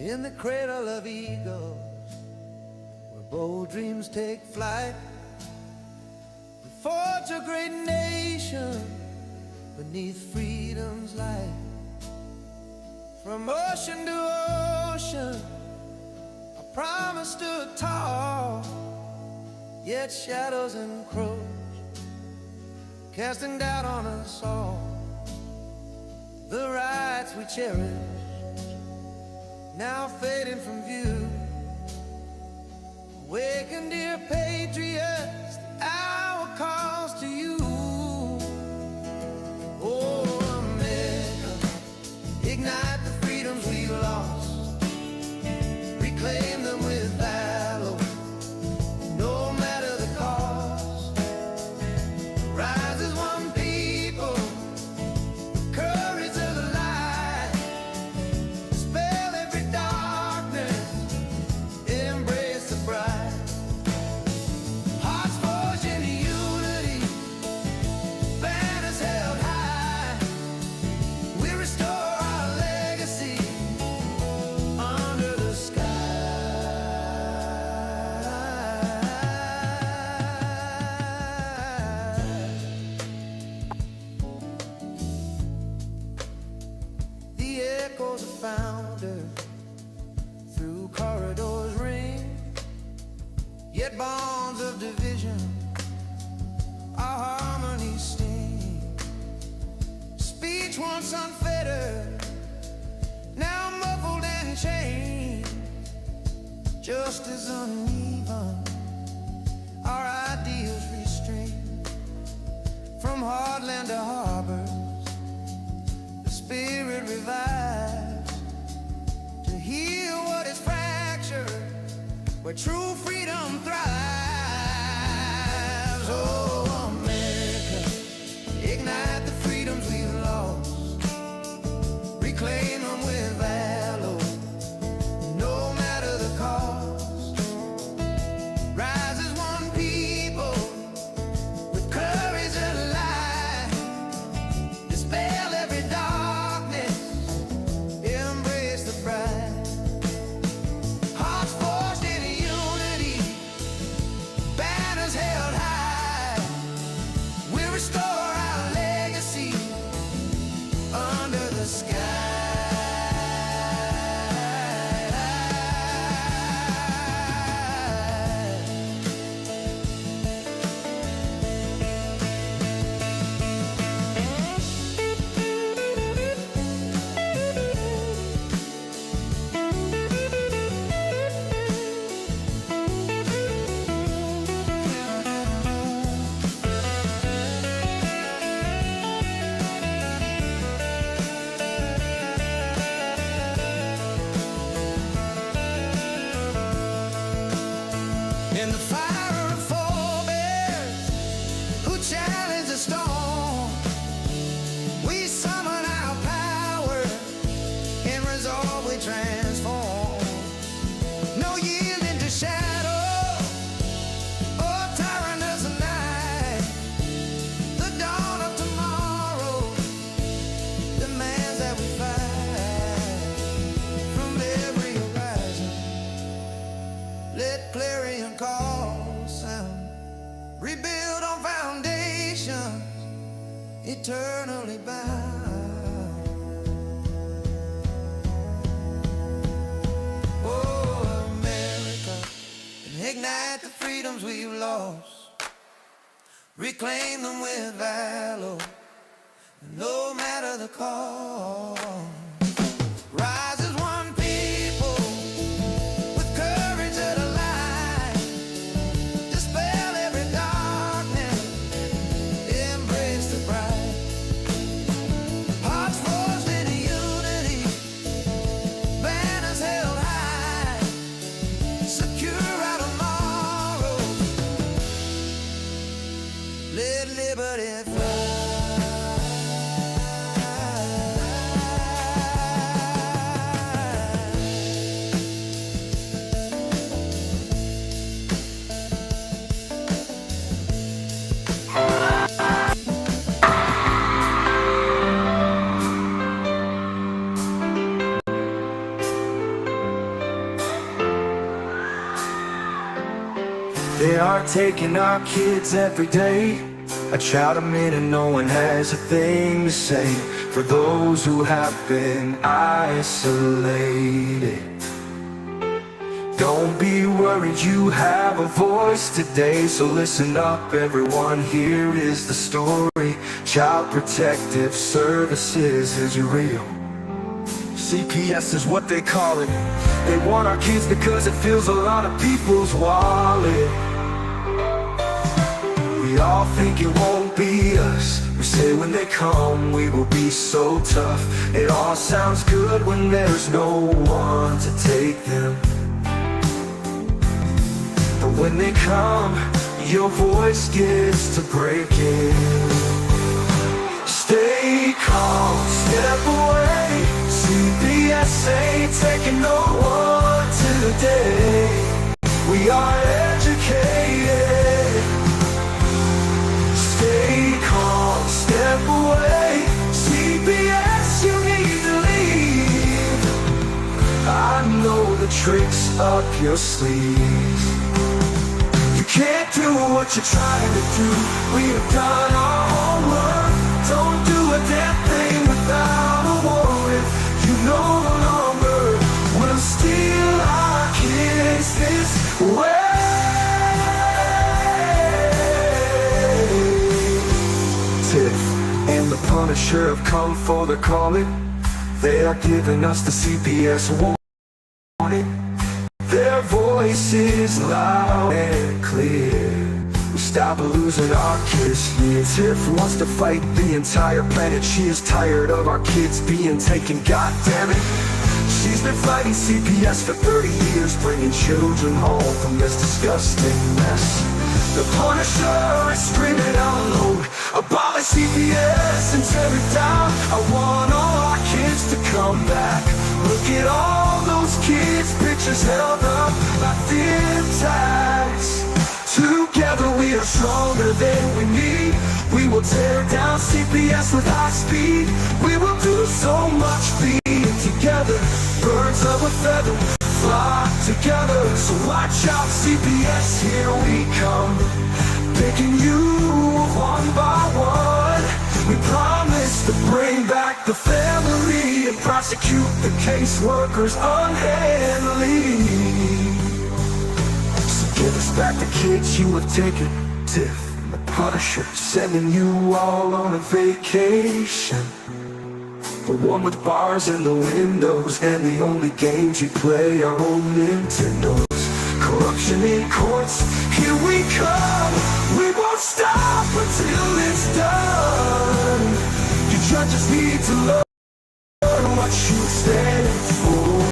in the cradle of eagles, where bold dreams take flight. We forge a great nation beneath freedom's light. From ocean to ocean, our promise stood tall, yet shadows encroach, casting doubt on us all. The rights we cherish, now fading from view. Awaken, dear patriots, the hour calls to you. Oh, America, ignite the freedoms we lost, reclaim them with valor, no matter the cost. Rise as one people, courage of the light, dispel every darkness, embrace the bright. Hearts forged in unity, banners held high. We restore our legacy under the sky. The echoes of founder through corridors ring, yet bonds of division our harmony sting. Speech once unfettered, now muffled and chained, just as uneven our ideals restrained. From heartland to harbors, the spirit revives to heal what is fractured, where true freedom thrives. Oh, America, ignite the freedoms we've lost, reclaim them with valor, no matter the cost. Rise as one people, with courage and light, dispel every darkness, embrace the bright. Hearts forged in unity, banners held high. We restore our legacy under the sky. In the fire of forebears who challenge the storm, we summon our power, in resolve we transform. No yielding to shadow or tyrannous night. The dawn of tomorrow demands that we fight. From every horizon, let clarion call sound. Rebuild on foundations eternally bound. Oh, America, ignite the freedoms we've lost, reclaim them with valor, no matter the cost. Rise as one people, with courage of the light, dispel every darkness, embrace the bright. Hearts forged in unity, banners held high, secure our tomorrow, let liberty fly. taking our kids every day. A child a minute, no one has a thing to say. For those who have been isolated, don't be worried, you have a voice today. So listen up everyone, here is the story. Child Protective Services is real. CPS is what they call it. They want our kids because it fills a lot of people's wallet. We all think it won't be us. We say when they come we will be so tough. It all sounds good when there's no one to take them. But when they come, your voice gets to breaking. Stay calm, step away. CPS ain't taking no one today. We are educated. Stay calm, step away. CPS, you need to leave. I know the tricks up your sleeve. You can't do what you're trying to do. We have done our homework. Don't do a damn thing without a warrant. You no longer will steal our kids this way. Tiff and the Punisher have come for the calling. They are giving us the CPS warning. Their voice is loud and clear. We stop losing our kids here. Tiff wants to fight the entire planet. She is tired of our kids being taken, God damn it. She's been fighting CPS for 30 years, bringing children home from this disgusting mess. The Punisher is screaming out loud, abolish CPS and tear it down. I want all our kids to come back. Look at all those kids' pictures held up like thin tags. Together we are stronger than we need. We will tear down CPS with high speed. We will do so much being together. Birds of a feather flock together. So watch out CPS, here we come. Picking you one by one. We promise to bring back the family and prosecute the caseworkers unhandily. Give us back the kids you have taken. Tiff and the Punisher sending you all on a vacation. The one with bars in the windows and the only games you play are on Nintendos. Corruption in courts, here we come. We won't stop until it's done. You judges need to learn what you stand for.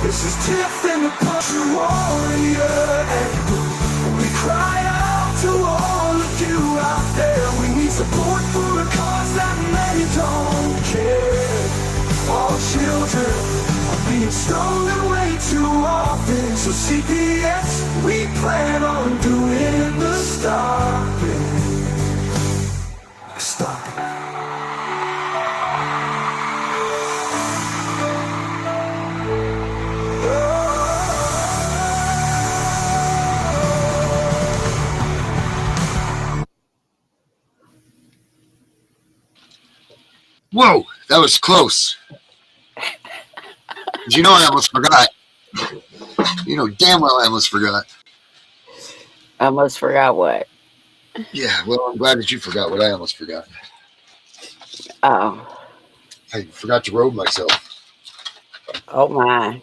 This is Tiff and the Punisher warrior, and we cry out to all of you out there. We need support for a cause that many don't care. All children are being stolen way too often. So CPS, we plan on doing the stopping. Stopping. Whoa, that was close. You know I almost forgot. You know damn well I almost forgot. Almost forgot what? Yeah, well, I'm glad that you forgot what I almost forgot. Oh. I forgot to robe myself. Oh my.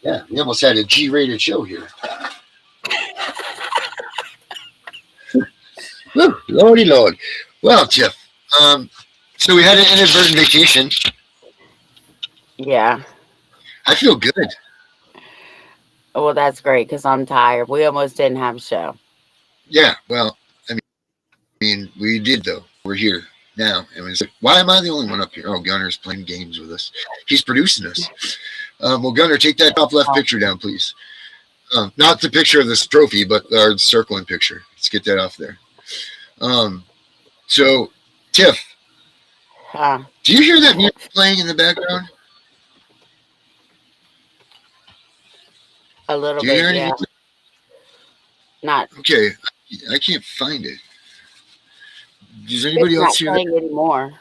Yeah, we almost had a G-rated show here. Woo, Lordy Lord. Well, Tiff, so we had an inadvertent vacation. Yeah. I feel good. Well, that's great because I'm tired. We almost didn't have a show. Yeah, well, I mean, we did though. We're here now, and it's like, why am I the only one up here? Oh, Gunner's playing games with us. He's producing us. Well, Gunner, take that top left picture down, please. Not the picture of this trophy, but our circling picture. Let's get that off there. So, Tiff, do you hear that music playing in the background? A little bit, yeah. Not. Okay, I can't find it. Does It's anybody not else hear that? saying anymore.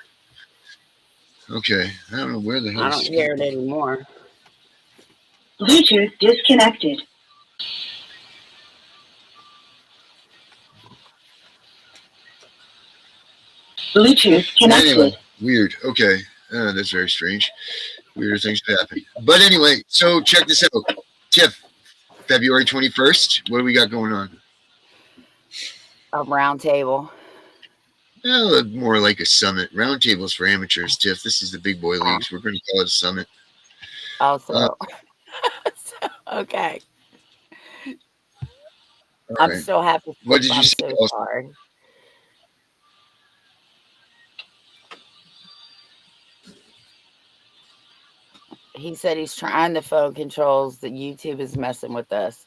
Okay, I don't know where the hell I it's don't hear it anymore. Bluetooth disconnected. Bluetooth connected. Anyway, weird. Okay, that's very strange. Weirder things happen. But anyway, so check this out. Tiff, February 21st. What do we got going on? A round table. Well, more like a summit. Roundtables for amateurs, Tiff. This is the big boy leagues. We're going to call it a summit. Also, okay. I'm right. so happy. What did you I'm say? so Also? sorry. He said he's trying the phone controls. That YouTube is messing with us.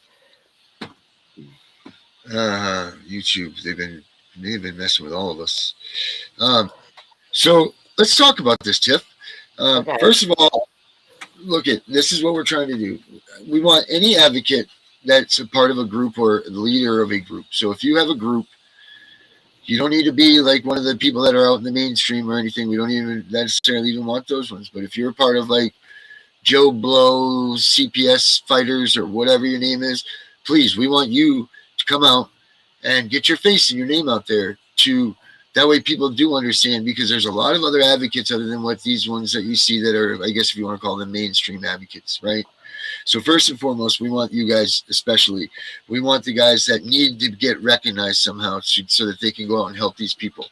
YouTube. They've been messing with all of us. So let's talk about this, Tiff. Okay. First of all, look at this is what we're trying to do. We want any advocate that's a part of a group or the leader of a group. So if you have a group, you don't need to be like one of the people that are out in the mainstream or anything. We don't even necessarily even want those ones. But if you're a part of like Joe Blow, CPS fighters, or whatever your name is, please, we want you to come out and get your face and your name out there to that way people do understand, because there's a lot of other advocates other than what these ones that you see that are, I guess if you want to call them mainstream advocates, right? So first and foremost, we want you guys, especially, we want the guys that need to get recognized somehow so that they can go out and help these people.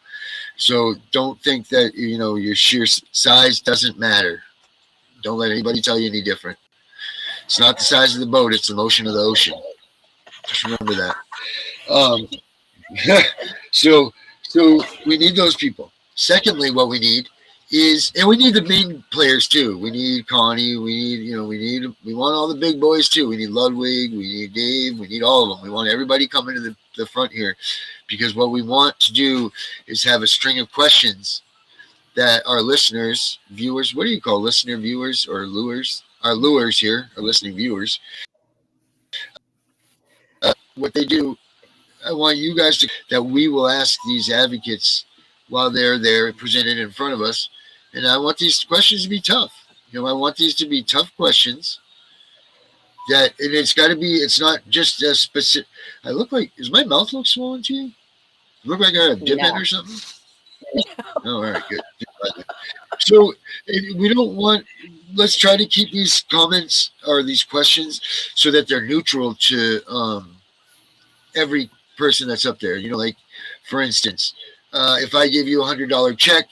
So don't think that, you know, your sheer size doesn't matter. Don't let anybody tell you any different. It's not the size of the boat, it's the motion of the ocean. Just remember that. So we need those people. Secondly, what we need is, and we need the main players too. We need Connie. We want all the big boys too. We need Ludwig. We need Dave. We need all of them. We want everybody coming to the front here, because what we want to do is have a string of questions that our listeners, viewers, what do you call listener viewers or lures? Our lures here, our listening viewers. What they do, I want you guys to, that we will ask these advocates while they're there presented in front of us. And I want these questions to be tough. You know, I want these to be tough questions that, and it's got to be, it's not just a specific, I look like, is my mouth look swollen to you? Look like I got a dip in or something? Oh, all right, good. So we don't want, let's try to keep these comments or these questions so that they're neutral to every person that's up there. You know, like, for instance, if I give you $100 check,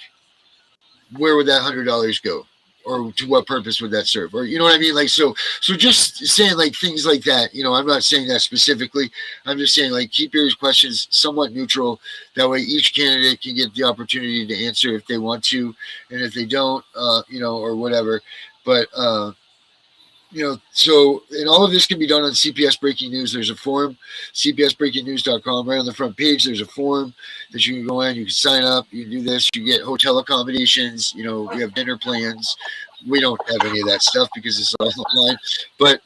where would that $100 go? Or to what purpose would that serve? Or, you know what I mean? Like, so just saying like things like that, you know, I'm not saying that specifically. I'm just saying like, keep your questions somewhat neutral. That way each candidate can get the opportunity to answer if they want to. And if they don't, you know, or whatever. But, you know, so, and all of this can be done on CPS Breaking News. There's a form, cpsbreakingnews.com. Right on the front page, there's a form that you can go in, you can sign up, you can do this, you get hotel accommodations, you know, we have dinner plans. We don't have any of that stuff because it's all online. But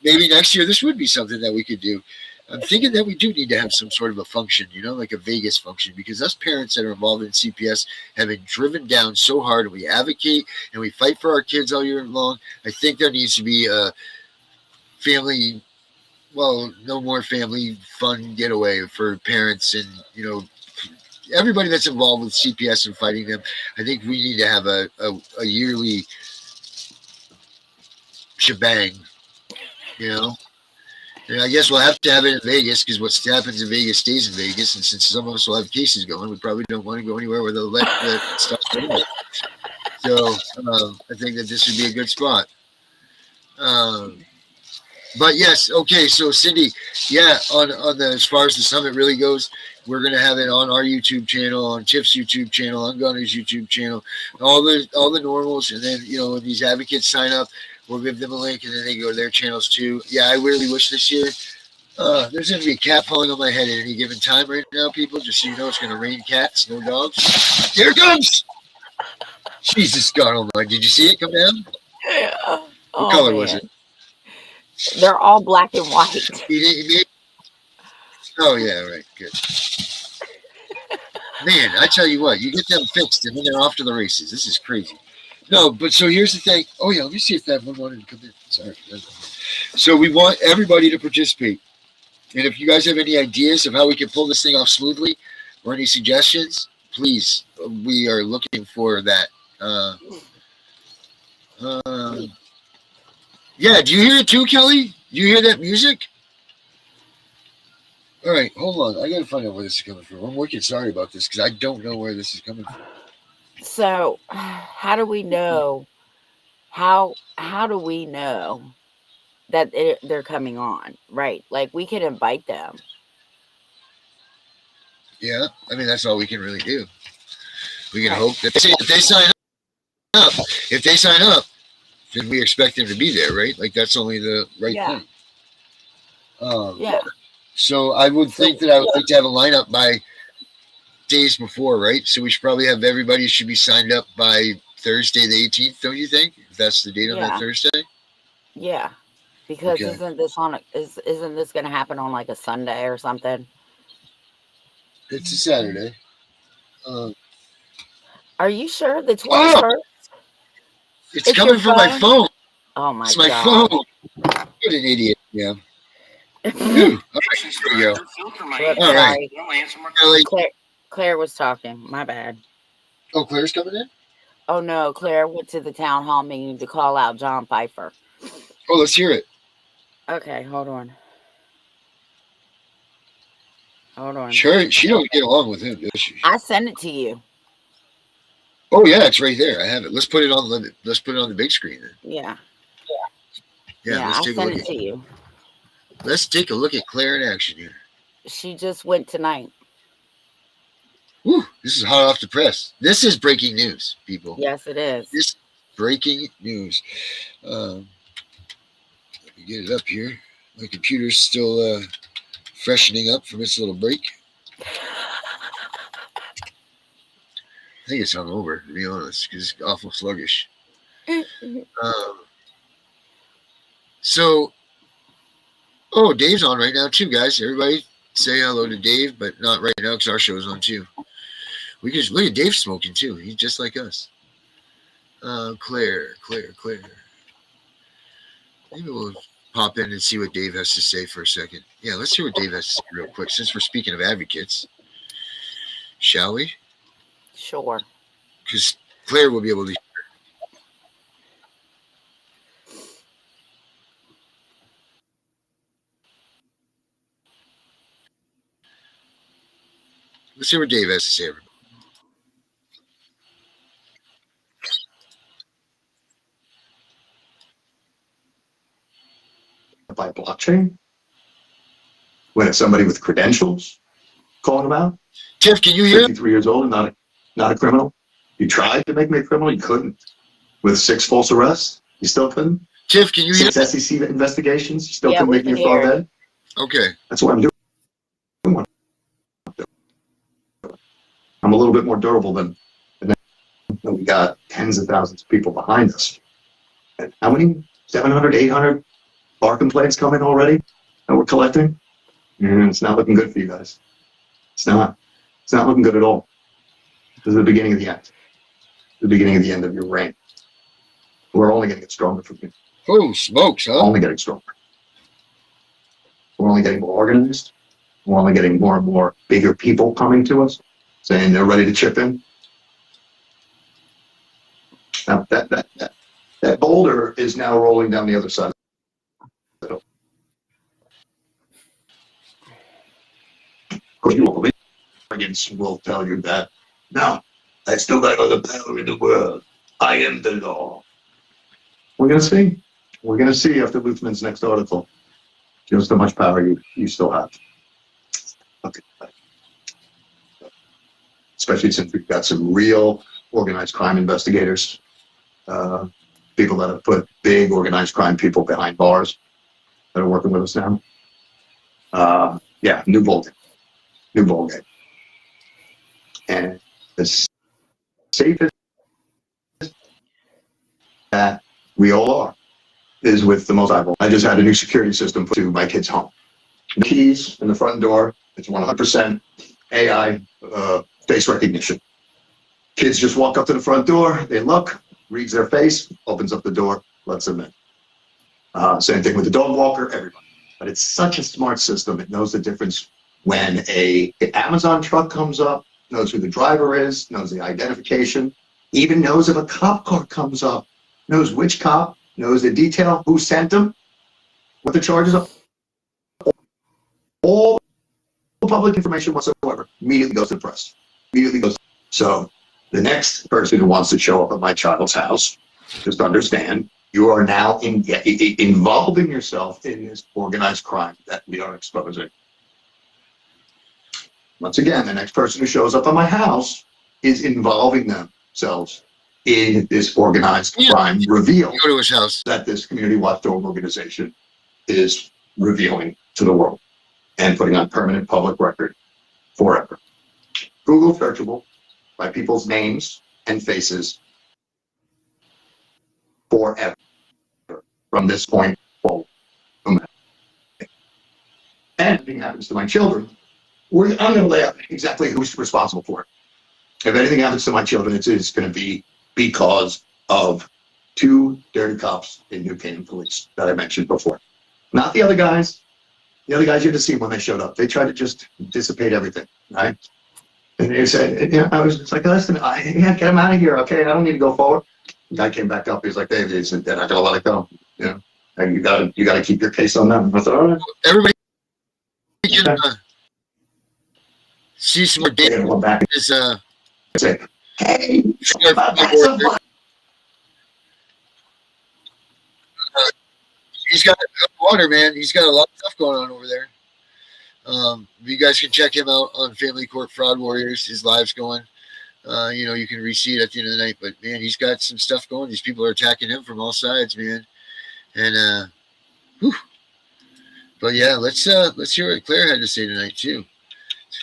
maybe next year this would be something that we could do. I'm thinking that we do need to have some sort of a function, you know, like a Vegas function, because us parents that are involved in CPS have been driven down so hard, and we advocate and we fight for our kids all year long. I think there needs to be a family, well, no more family fun getaway for parents and, you know, everybody that's involved with CPS and fighting them. I think we need to have a yearly shebang, you know. And I guess we'll have to have it in Vegas, because what happens in Vegas stays in Vegas. And since some of us will have cases going, we probably don't want to go anywhere where they'll let that stuff go. So I think that this would be a good spot. But yes, okay. So Cindy, yeah, on the, as far as the summit really goes, we're gonna have it on our YouTube channel, on Tiff's YouTube channel, on Gunner's YouTube channel, all the normals, and then, you know, when these advocates sign up, we'll give them a link, and then they go to their channels too. Yeah, I really wish this year there's going to be a cat falling on my head at any given time right now, people. Just so you know, it's going to rain cats, no dogs. Here it comes! Jesus God Almighty. Did you see it come down? Yeah. What color was it? They're all black and white. Oh yeah, right. Good. Man, I tell you what, you get them fixed and then they're off to the races. This is crazy. No, but so here's the thing. Oh yeah, let me see if that one wanted to come in. Sorry. So we want everybody to participate. And if you guys have any ideas of how we can pull this thing off smoothly or any suggestions, please, we are looking for that. Yeah, do you hear it too, Kelly? Do you hear that music? All right, hold on. I got to find out where this is coming from. I'm wicked sorry about this because I don't know where this is coming from. So, how do we know? How do we know that they're coming on? Right? Like we can invite them. Yeah, I mean that's all we can really do. We can hope that they sign up. If they sign up, then we expect them to be there, right? Like that's only the right thing. Yeah. So I would think that I would like to have a lineup by days before, right? So we should probably have everybody should be signed up by Thursday the 18th, don't you think? If that's the date on that Thursday? Yeah. Because isn't this going to happen on like a Sunday or something? It's a Saturday. Are you sure the 21st? It's coming from my phone. Oh my God. It's my phone. What an idiot. Yeah. All right, here we go. All right. Claire was talking. My bad. Oh, Claire's coming in? Oh no, Claire went to the town hall meeting to call out John Pfeiffer. Oh, let's hear it. Okay, hold on. Sure, she don't get along with him, does she? I sent it to you. Oh yeah, it's right there. I have it. Let's put it on the big screen then. Yeah. Let's take a look to you. Let's take a look at Claire in action here. She just went tonight. Whew, this is hot off the press. This is breaking news, people. Yes, it is. This is breaking news. Let me get it up here. My computer's still freshening up from its little break. I think it's hungover, to be honest, because it's awful sluggish. Dave's on right now too, guys. Everybody say hello to Dave, but not right now because our show's on too. We can just look at Dave smoking too. He's just like us. Claire. Maybe we'll pop in and see what Dave has to say for a second. Yeah, let's hear what Dave has to say real quick, since we're speaking of advocates. Shall we? Sure. Because Claire will be able to. Let's hear what Dave has to say, everybody. By blockchain? When it's somebody with credentials calling about? Tiff, can you hear? 53 years old and not a criminal? You tried to make me a criminal, you couldn't. With 6 false arrests, you still couldn't. Tiff, can you hear? 6 SEC investigations, you still couldn't make me a fraud then? Okay. That's what I'm doing. I'm a little bit more durable than we got tens of thousands of people behind us. And how many? 700, 800 bar complaints coming already that we're collecting? And it's not looking good for you guys. It's not looking good at all. This is the beginning of the end. The beginning of the end of your reign. We're only going to get stronger from here. Oh, smokes, huh? Only getting stronger. We're only getting more organized. We're only getting more and more bigger people coming to us, saying they're ready to chip in. Now, that boulder is now rolling down the other side. Of course, you won't believe arrogance will tell you that. No, I still got all the power in the world. I am the law. We're going to see. We're going to see after Luthman's next article just how much power you still have. Okay. Especially since we've got some real organized crime investigators, people that have put big organized crime people behind bars that are working with us now. New ballgame. And the safest that we all are is with the most eyeball. I just had a new security system put to my kid's home. The keys in the front door It's 100% AI face recognition. Kids just walk up to the front door, they look, reads their face, opens up the door, lets them in. Same thing with the dog walker, everybody. But it's such a smart system. It knows the difference when an Amazon truck comes up, knows who the driver is, knows the identification, even knows if a cop car comes up, knows which cop, knows the detail, who sent them, what the charges are. All public information whatsoever immediately goes to the press. Immediately goes. So the next person who wants to show up at my child's house, just understand you are now involving yourself in this organized crime that we are exposing. Once again, the next person who shows up at my house is involving themselves in this organized crime reveal Go to his house. that this community watchdog organization is revealing to the world and putting on permanent public record forever. Google searchable by people's names and faces forever from this point forward. And if anything happens to my children, I'm going to lay out exactly who's responsible for it. If anything happens to my children, it's going to be because of 2 dirty cops in New Canaan Police that I mentioned before. Not the other guys. The other guys you had to see when they showed up. They tried to just dissipate everything, right? And they said, I was just like, listen, get him out of here, okay? I don't need to go forward. The guy came back up. He was like, Dave, they're not going to let it go. And you got to keep your case on them. I thought, all right. Everybody can see some more data. Go back and Is say, hey, that's a fun. he's got water, man. He's got a lot of stuff going on over there. You guys can check him out on Family Court Fraud Warriors. His live's going. You can re-see it at the end of the night. But man, he's got some stuff going. These people are attacking him from all sides, man. And but yeah, let's hear what Claire had to say tonight too.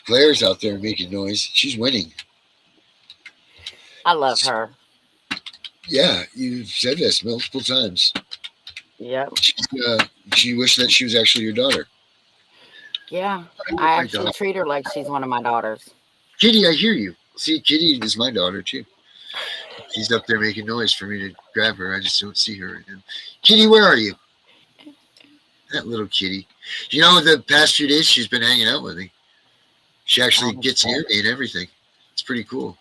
Claire's out there making noise. She's winning. I love her. Yeah, you've said this multiple times. Yep. She wished that she was actually your daughter. Yeah. I actually treat her like she's one of my daughters. Kitty, I hear you. See, Kitty is my daughter too. She's up there making noise for me to grab her. I just don't see her right now. Kitty, where are you? That little kitty. The past few days she's been hanging out with me. She actually gets near me and everything. It's pretty cool.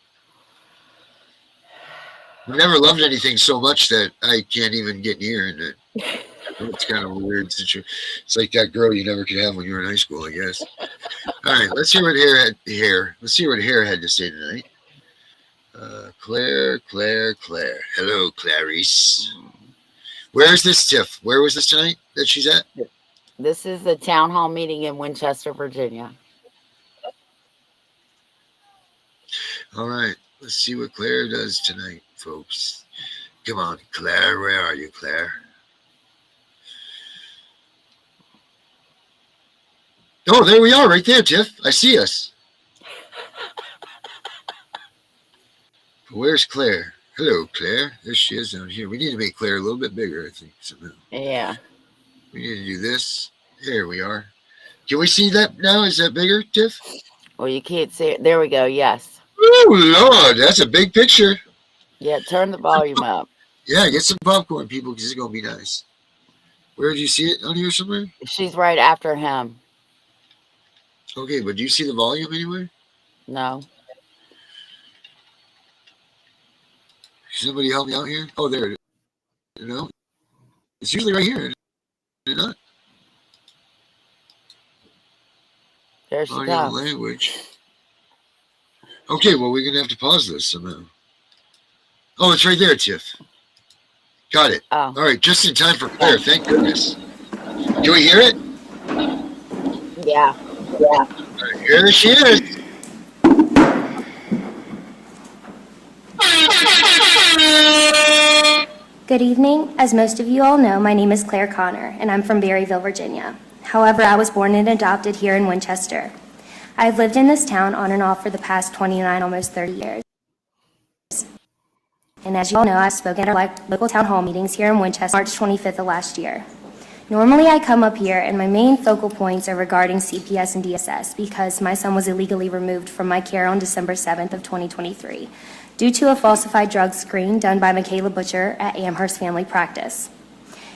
I've never loved anything so much that I can't even get near it. It's kind of a weird situation. It's like that girl you never could have when you were in high school, I guess. All right, let's see what Let's see what Hare had to say tonight. Claire. Hello, Clarice. Where is this Tiff? Where was this tonight that she's at? This is the town hall meeting in Winchester, Virginia. All right, let's see what Claire does tonight, folks. Come on, Claire. Where are you, Claire? Oh, there we are, right there, Tiff. I see us. Where's Claire? Hello, Claire. There she is down here. We need to make Claire a little bit bigger, I think, somehow. Yeah. We need to do this. There we are. Can we see that now? Is that bigger, Tiff? Well, you can't see it. There we go. Yes. Oh, Lord. That's a big picture. Yeah. Turn the volume up. Yeah, get some popcorn, people, because it's going to be nice. Where did you see it? On here somewhere? She's right after him. Okay, but do you see the volume anywhere? No. Somebody help me out here? Oh, there it is. It's usually right here. Is it not? There she Audio comes. language. Okay, well, we're going to have to pause this somehow. Oh, it's right there, Tiff. Got it. Oh. All right, just in time for Claire. Thank goodness. Can we hear it? Yeah. All right, here she is. Good evening. As most of you all know, my name is Claire Connor, and I'm from Berryville, Virginia. However, I was born and adopted here in Winchester. I've lived in this town on and off for the past 29, almost 30 years. And as you all know, I've spoken at our local town hall meetings here in Winchester March 25th of last year. Normally I come up here and my main focal points are regarding CPS and DSS because my son was illegally removed from my care on December 7th of 2023 due to a falsified drug screen done by Michaela Butcher at Amherst Family Practice.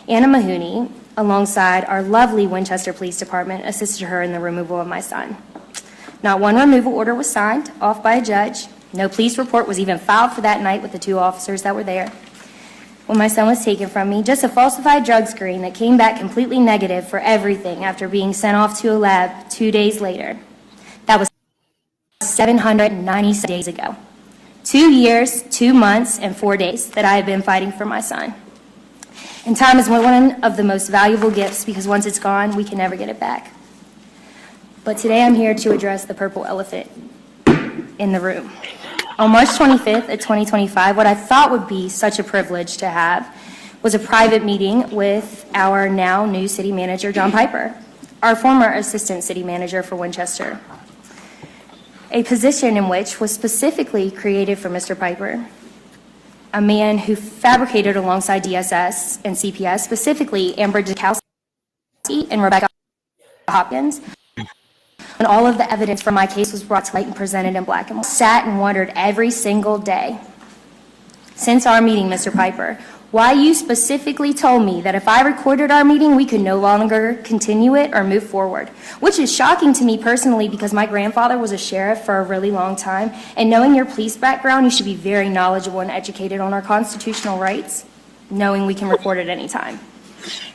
Anna Mahoney, alongside our lovely Winchester Police Department, assisted her in the removal of my son. Not one removal order was signed off by a judge. No police report was even filed for that night with the 2 officers that were there. When my son was taken from me, just a falsified drug screen that came back completely negative for everything after being sent off to a lab 2 days later. That was 790 days ago. 2 years, 2 months, and 4 days that I have been fighting for my son. And time is one of the most valuable gifts because once it's gone, we can never get it back. But today I'm here to address the purple elephant in the room. On March 25th of 2025, what I thought would be such a privilege to have was a private meeting with our now new city manager, John Piper, our former assistant city manager for Winchester, a position in which was specifically created for Mr. Piper, a man who fabricated alongside DSS and CPS, specifically Amber Jakowski and Rebecca Hopkins. When all of the evidence from my case was brought to light and presented in black and white, sat and wondered every single day since our meeting, Mr. Piper, why you specifically told me that if I recorded our meeting, we could no longer continue it or move forward, which is shocking to me personally because my grandfather was a sheriff for a really long time, and knowing your police background, you should be very knowledgeable and educated on our constitutional rights, knowing we can record at any time.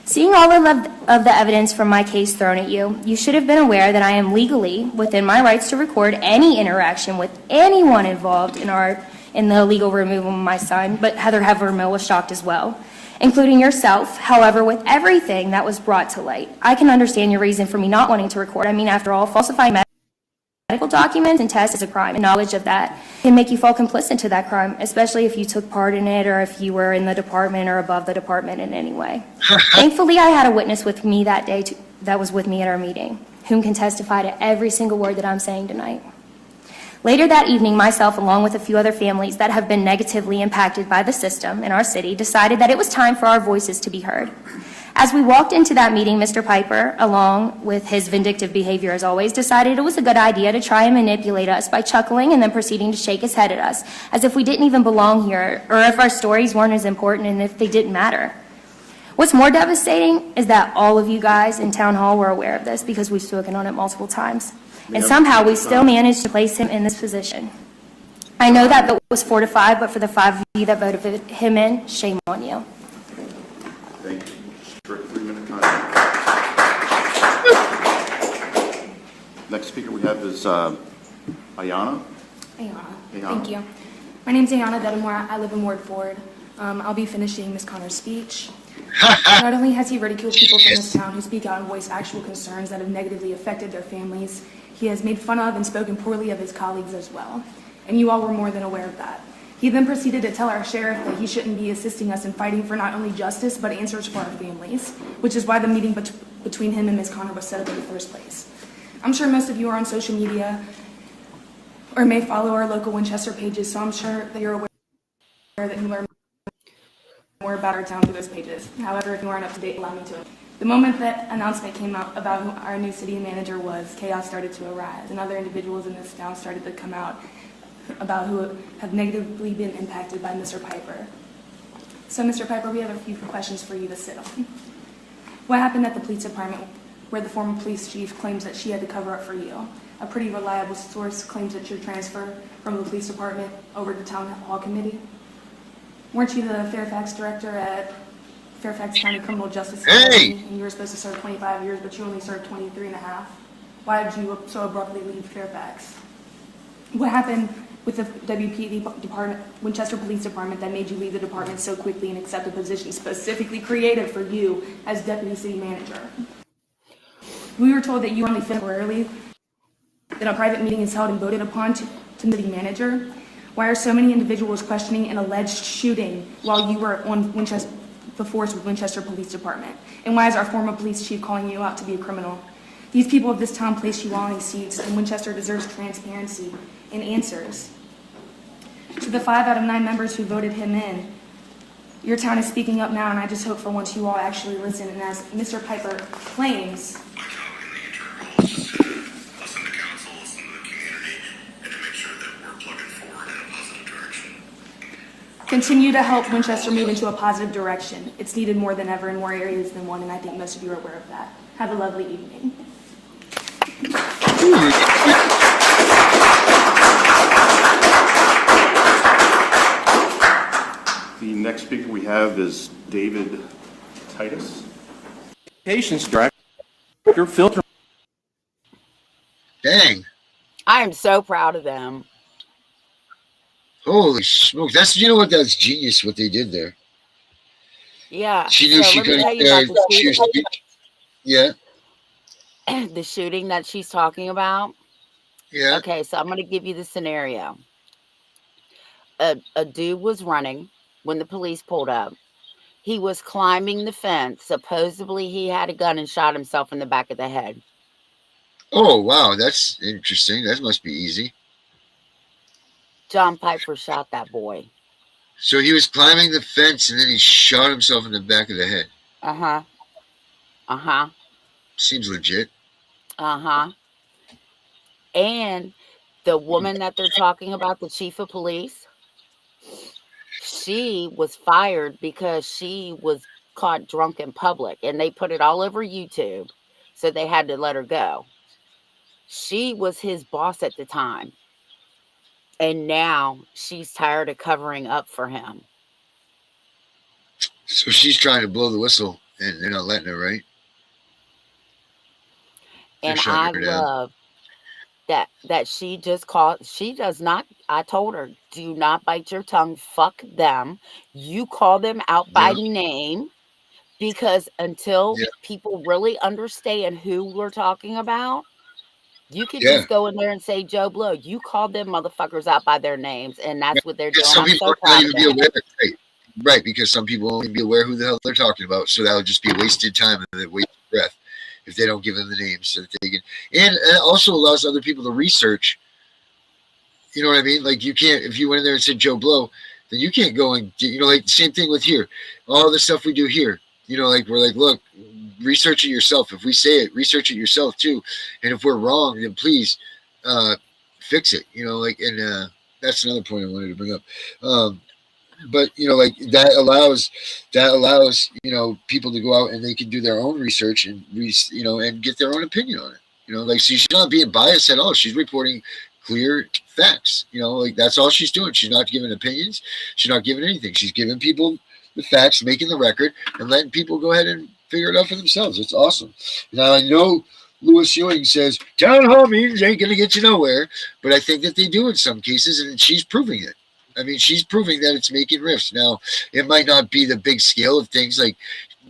Seeing all of the evidence from my case thrown at you, you should have been aware that I am legally within my rights to record any interaction with anyone involved in the illegal removal of my son, but Heather Havermill was shocked as well, including yourself. However, with everything that was brought to light, I can understand your reason for me not wanting to record. I mean, after all, falsifying medical documents and tests is a crime, and knowledge of that can make you fall complicit to that crime, especially if you took part in it or if you were in the department or above the department in any way. Thankfully, I had a witness with me that day that was with me at our meeting, whom can testify to every single word that I'm saying tonight. Later that evening, myself, along with a few other families that have been negatively impacted by the system in our city, decided that it was time for our voices to be heard. As we walked into that meeting, Mr. Piper, along with his vindictive behavior as always, decided it was a good idea to try and manipulate us by chuckling and then proceeding to shake his head at us, as if we didn't even belong here, or if our stories weren't as important and if they didn't matter. What's more devastating is that all of you guys in town hall were aware of this because we've spoken on it multiple times. And somehow we still managed to place him in this position. I know that vote was 4-5, but for the 5 of you that voted him in, shame on you. Thank you. Short 3-minute time. Next speaker we have is Ayana. Thank you. My name's Ayana Dedamore. I live in Ward Ford. I'll be finishing Ms. Connor's speech. Not only has he ridiculed people from this town who speak out and voice actual concerns that have negatively affected their families, he has made fun of and spoken poorly of his colleagues as well. And you all were more than aware of that. He then proceeded to tell our sheriff that he shouldn't be assisting us in fighting for not only justice, but answers for our families, which is why the meeting between him and Ms. Connor was set up in the first place. I'm sure most of you are on social media or may follow our local Winchester pages, so I'm sure that you're aware that you learn more about our town through those pages. However, if you aren't up to date, allow me to. The moment that announcement came out about who our new city manager was, chaos started to arise, and other individuals in this town started to come out about who have negatively been impacted by Mr. Piper. So, Mr. Piper, we have a few questions for you to sit on. What happened at the police department where the former police chief claims that she had to cover up for you? A pretty reliable source claims that your transfer from the police department over to town hall committee. Weren't you the Fairfax director at Fairfax County Criminal Justice Academy, and you were supposed to serve 25 years, but you only served 23 and a half? Why did you so abruptly leave Fairfax? What happened with the WPD department, Winchester Police Department, that made you leave the department so quickly and accept a position specifically created for you as deputy city manager? We were told that you were only temporarily, that a private meeting is held and voted upon to city manager. Why are so many individuals questioning an alleged shooting while you were on the force with Winchester Police Department? And why is our former police chief calling you out to be a criminal? These people of this town placed you on these seats, and Winchester deserves transparency and answers. To the 5 out of 9 members who voted him in, Your town is speaking up now, and I just hope for once you all actually listen. And as Mr. Piper claims, My job in the interim role is to listen to council, listen to the community, and to make sure that we're plugging forward in a positive direction. continue to help Winchester move into a positive direction. It's needed more than ever in more areas than one, and I think most of you are aware of that. Have a lovely evening. The next speaker we have is David Titus. Patients director filter. Dang. I am so proud of them. Holy smoke. That's, you know what? That's genius what they did there. Yeah. She knew so she let me couldn't. tell you about the Yeah. shooting, the shooting that she's talking about. Yeah. Okay, so I'm going to give you the scenario. A dude was running when the police pulled up. He was climbing the fence. Supposedly he had a gun and shot himself in the back of the head. Oh, wow. That's interesting. That must be easy. John Piper shot that boy. So he was climbing the fence and then he shot himself in the back of the head. Uh-huh. Uh-huh. Seems legit. Uh-huh. And the woman that they're talking about, the chief of police, she was fired because she was caught drunk in public, and they put it all over YouTube, so they had to let her go. She was his boss at the time, and now she's tired of covering up for him. So she's trying to blow the whistle and they're not letting her, right? And I love that she just called. She does not. I told her, do not bite your tongue. Fuck them. You call them out by name, because until people really understand who we're talking about, you could just go in there and say Joe Blow. You called them motherfuckers out by their names, and that's what they're doing. Some I'm people so proud of them. Right, because some people won't even be aware who the hell they're talking about. So that would just be wasted time and a wasted breath if they don't give them the names so that they can. And it also allows other people to research. You know what I mean? Like, you can't, if you went in there and said Joe Blow, then you can't go and, you know, like the same thing with here. All the stuff we do here, you know, like we're like, look, research it yourself. If we say it, research it yourself too. And if we're wrong, then please fix it. You know, like, and that's another point I wanted to bring up. But you know, like that allows you know, people to go out and they can do their own research and you know, and get their own opinion on it. You know, like she's not being biased at all. She's reporting clear facts. You know, like that's all she's doing. She's not giving opinions. She's not giving anything. She's giving people the facts, making the record, and letting people go ahead and figure it out for themselves. It's awesome. Now I know Lewis Ewing says town hall meetings ain't gonna get you nowhere, but I think that they do in some cases, and she's proving it. I mean, she's proving that it's making rifts. Now, it might not be the big scale of things like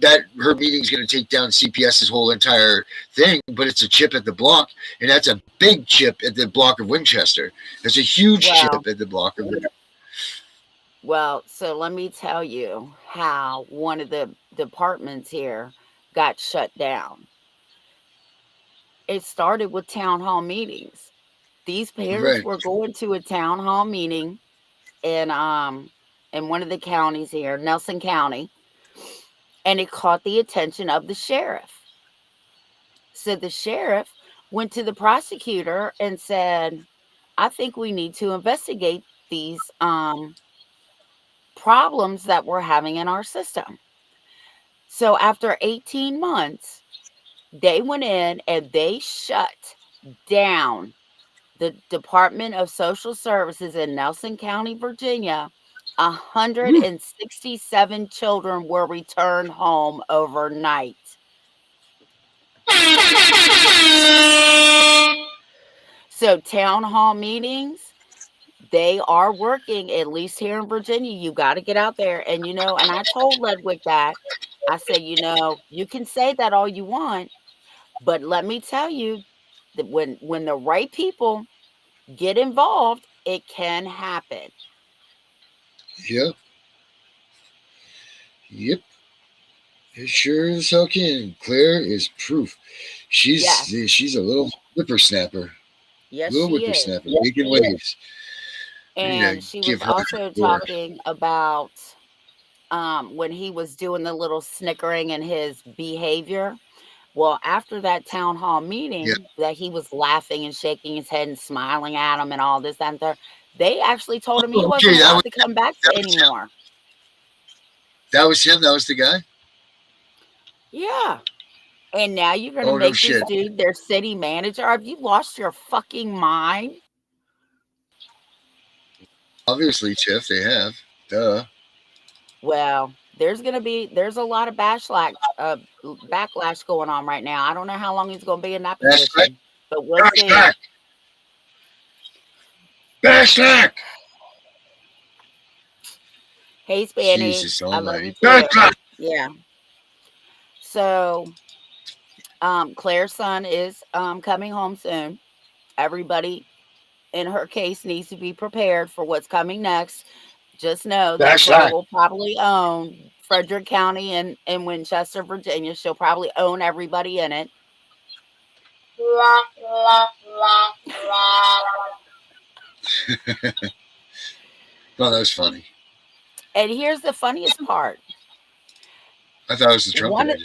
that. Her meeting is going to take down CPS's whole entire thing, but it's a chip at the block, and that's a big chip at the block of Winchester. That's a huge chip at the block of Winchester. Well, so let me tell you how one of the departments here got shut down. It started with town hall meetings. These parents were going to a town hall meeting in one of the counties here, Nelson County, and it caught the attention of the sheriff. So the sheriff went to the prosecutor and said, I think we need to investigate these problems that we're having in our system. So after 18 months, they went in and they shut down the Department of Social Services in Nelson County, Virginia. 167 children were returned home overnight. So town hall meetings, they are working, at least here in Virginia. You got to get out there. And, you know, and I told Ledwig that. I said, you know, you can say that all you want, but let me tell you that when the right people get involved, it can happen. Yep. Yep. It sure as hell can. Claire is proof. She's a little whippersnapper. Yes, little she whippersnapper, is. making waves. And she was also talking about when he was doing the little snickering in his behavior. Well, after that town hall meeting that he was laughing and shaking his head and smiling at him and all this, that, and there, they actually told him he wasn't allowed to come back anymore. That was him? That was the guy? Yeah. And now you're going to make this dude their city manager? Have you lost your fucking mind? Obviously, Tiff, they have. Duh. Well, there's a lot of backlash going on right now. I don't know how long he's going to be in that position, but we'll see. Backlash! Hey, Spanny. Jesus I love you almighty. too. Yeah. So, Claire's son is coming home soon. Everybody in her case needs to be prepared for what's coming next. Just know that Claire will probably own Frederick County and Winchester, Virginia. She'll probably own everybody in it. Well, that was funny. And here's the funniest part. I thought it was the trumpet.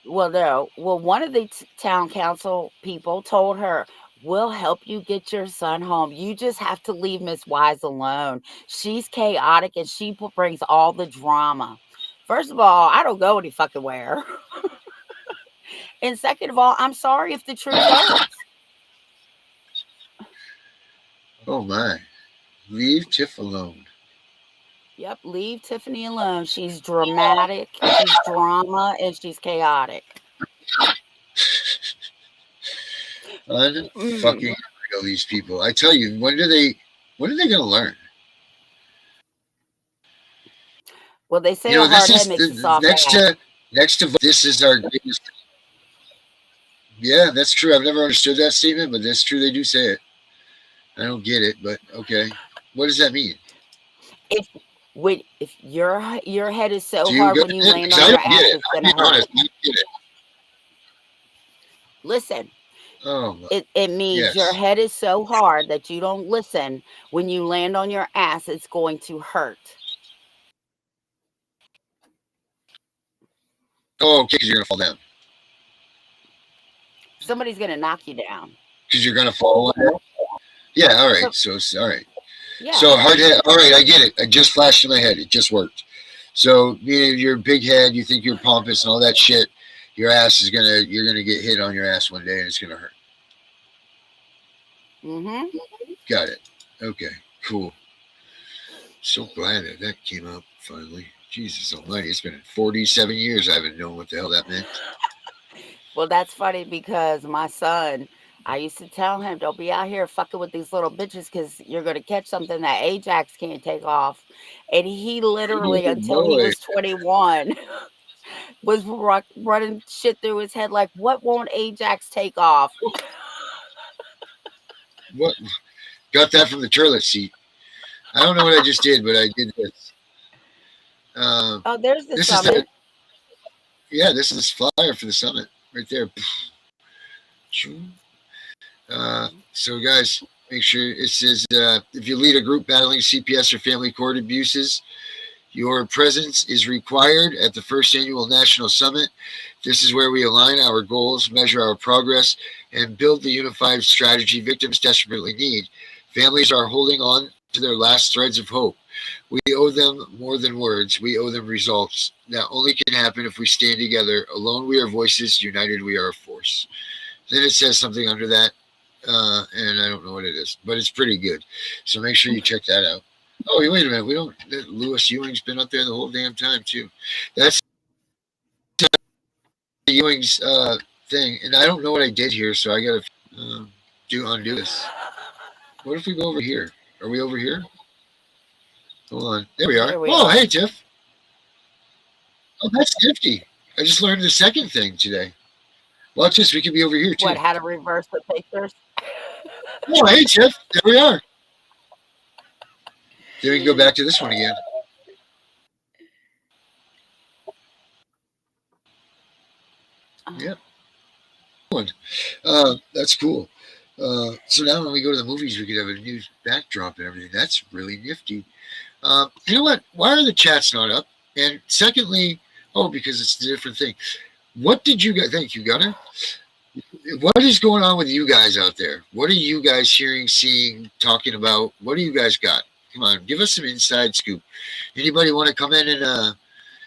Well, no. Well, one of the town council people told her, "We'll help you get your son home. You just have to leave Miss Wise alone. She's chaotic and she brings all the drama." First of all, I don't go any fucking where. And second of all, I'm sorry if the truth hurts. Oh my. Leave Tiff alone. Yep, leave Tiffany alone. She's dramatic, she's drama, and she's chaotic. Fucking these people. I tell you, when are they gonna learn? Well, they say a hard head makes a soft ass. Next to this is our biggest. Yeah, that's true. I've never understood that statement, but that's true. They do say it. I don't get it, but okay. What does that mean? If your head is so hard when you land on your ass, it's gonna hurt. Listen. It means your head is so hard that you don't listen. When you land on your ass, it's going to hurt. Oh, okay, because you're gonna fall down. Somebody's gonna knock you down. Because you're gonna fall. Yeah. All right. So all right. Yeah. So hard head. All right, I get it. I just flashed in my head. It just worked. So your big head, you think you're pompous and all that shit. Your ass is you're gonna get hit on your ass one day and it's gonna hurt. Mm-hmm. Got it. Okay. Cool. So glad that came out finally. Jesus almighty. It's been 47 years I haven't known what the hell that meant. Well, that's funny because my son, I used to tell him, don't be out here fucking with these little bitches because you're going to catch something that Ajax can't take off. And he literally, until he was 21, was running shit through his head like, what won't Ajax take off? What? Got that from the toilet seat. I don't know what I just did, but I did this. Oh, there's the summit. This is flyer for the summit right there. So guys, make sure it says if you lead a group battling CPS or family court abuses, your presence is required at the first annual national summit. This is where we align our goals, measure our progress, and build the unified strategy victims desperately need. Families are holding on to their last threads of hope. We owe them more than words. We owe them results. That only can happen if we stand together. Alone we are voices, united we are a force. Then it says something under that, and I don't know what it is, but it's pretty good. So make sure you check that out. Oh, wait a minute. We don't. Lewis Ewing's been up there the whole damn time too. That's Ewing's thing, and I don't know what I did here, so I gotta undo this. What if we go over here? Are we over here? Hold on. There we are. Oh, hey, Tiff. Oh, that's nifty. I just learned the second thing today. Watch this. We can be over here, too. What, how to reverse the pictures? Oh, hey, Tiff. There we are. Then we can go back to this one again. Yep. That's cool. So now when we go to the movies, we could have a new backdrop and everything. That's really nifty. You know what? Why are the chats not up? And secondly, because it's a different thing. What did you guys? Thank you, Gunner. What is going on with you guys out there? What are you guys hearing, seeing, talking about? What do you guys got? Come on, give us some inside scoop. Anybody want to come in and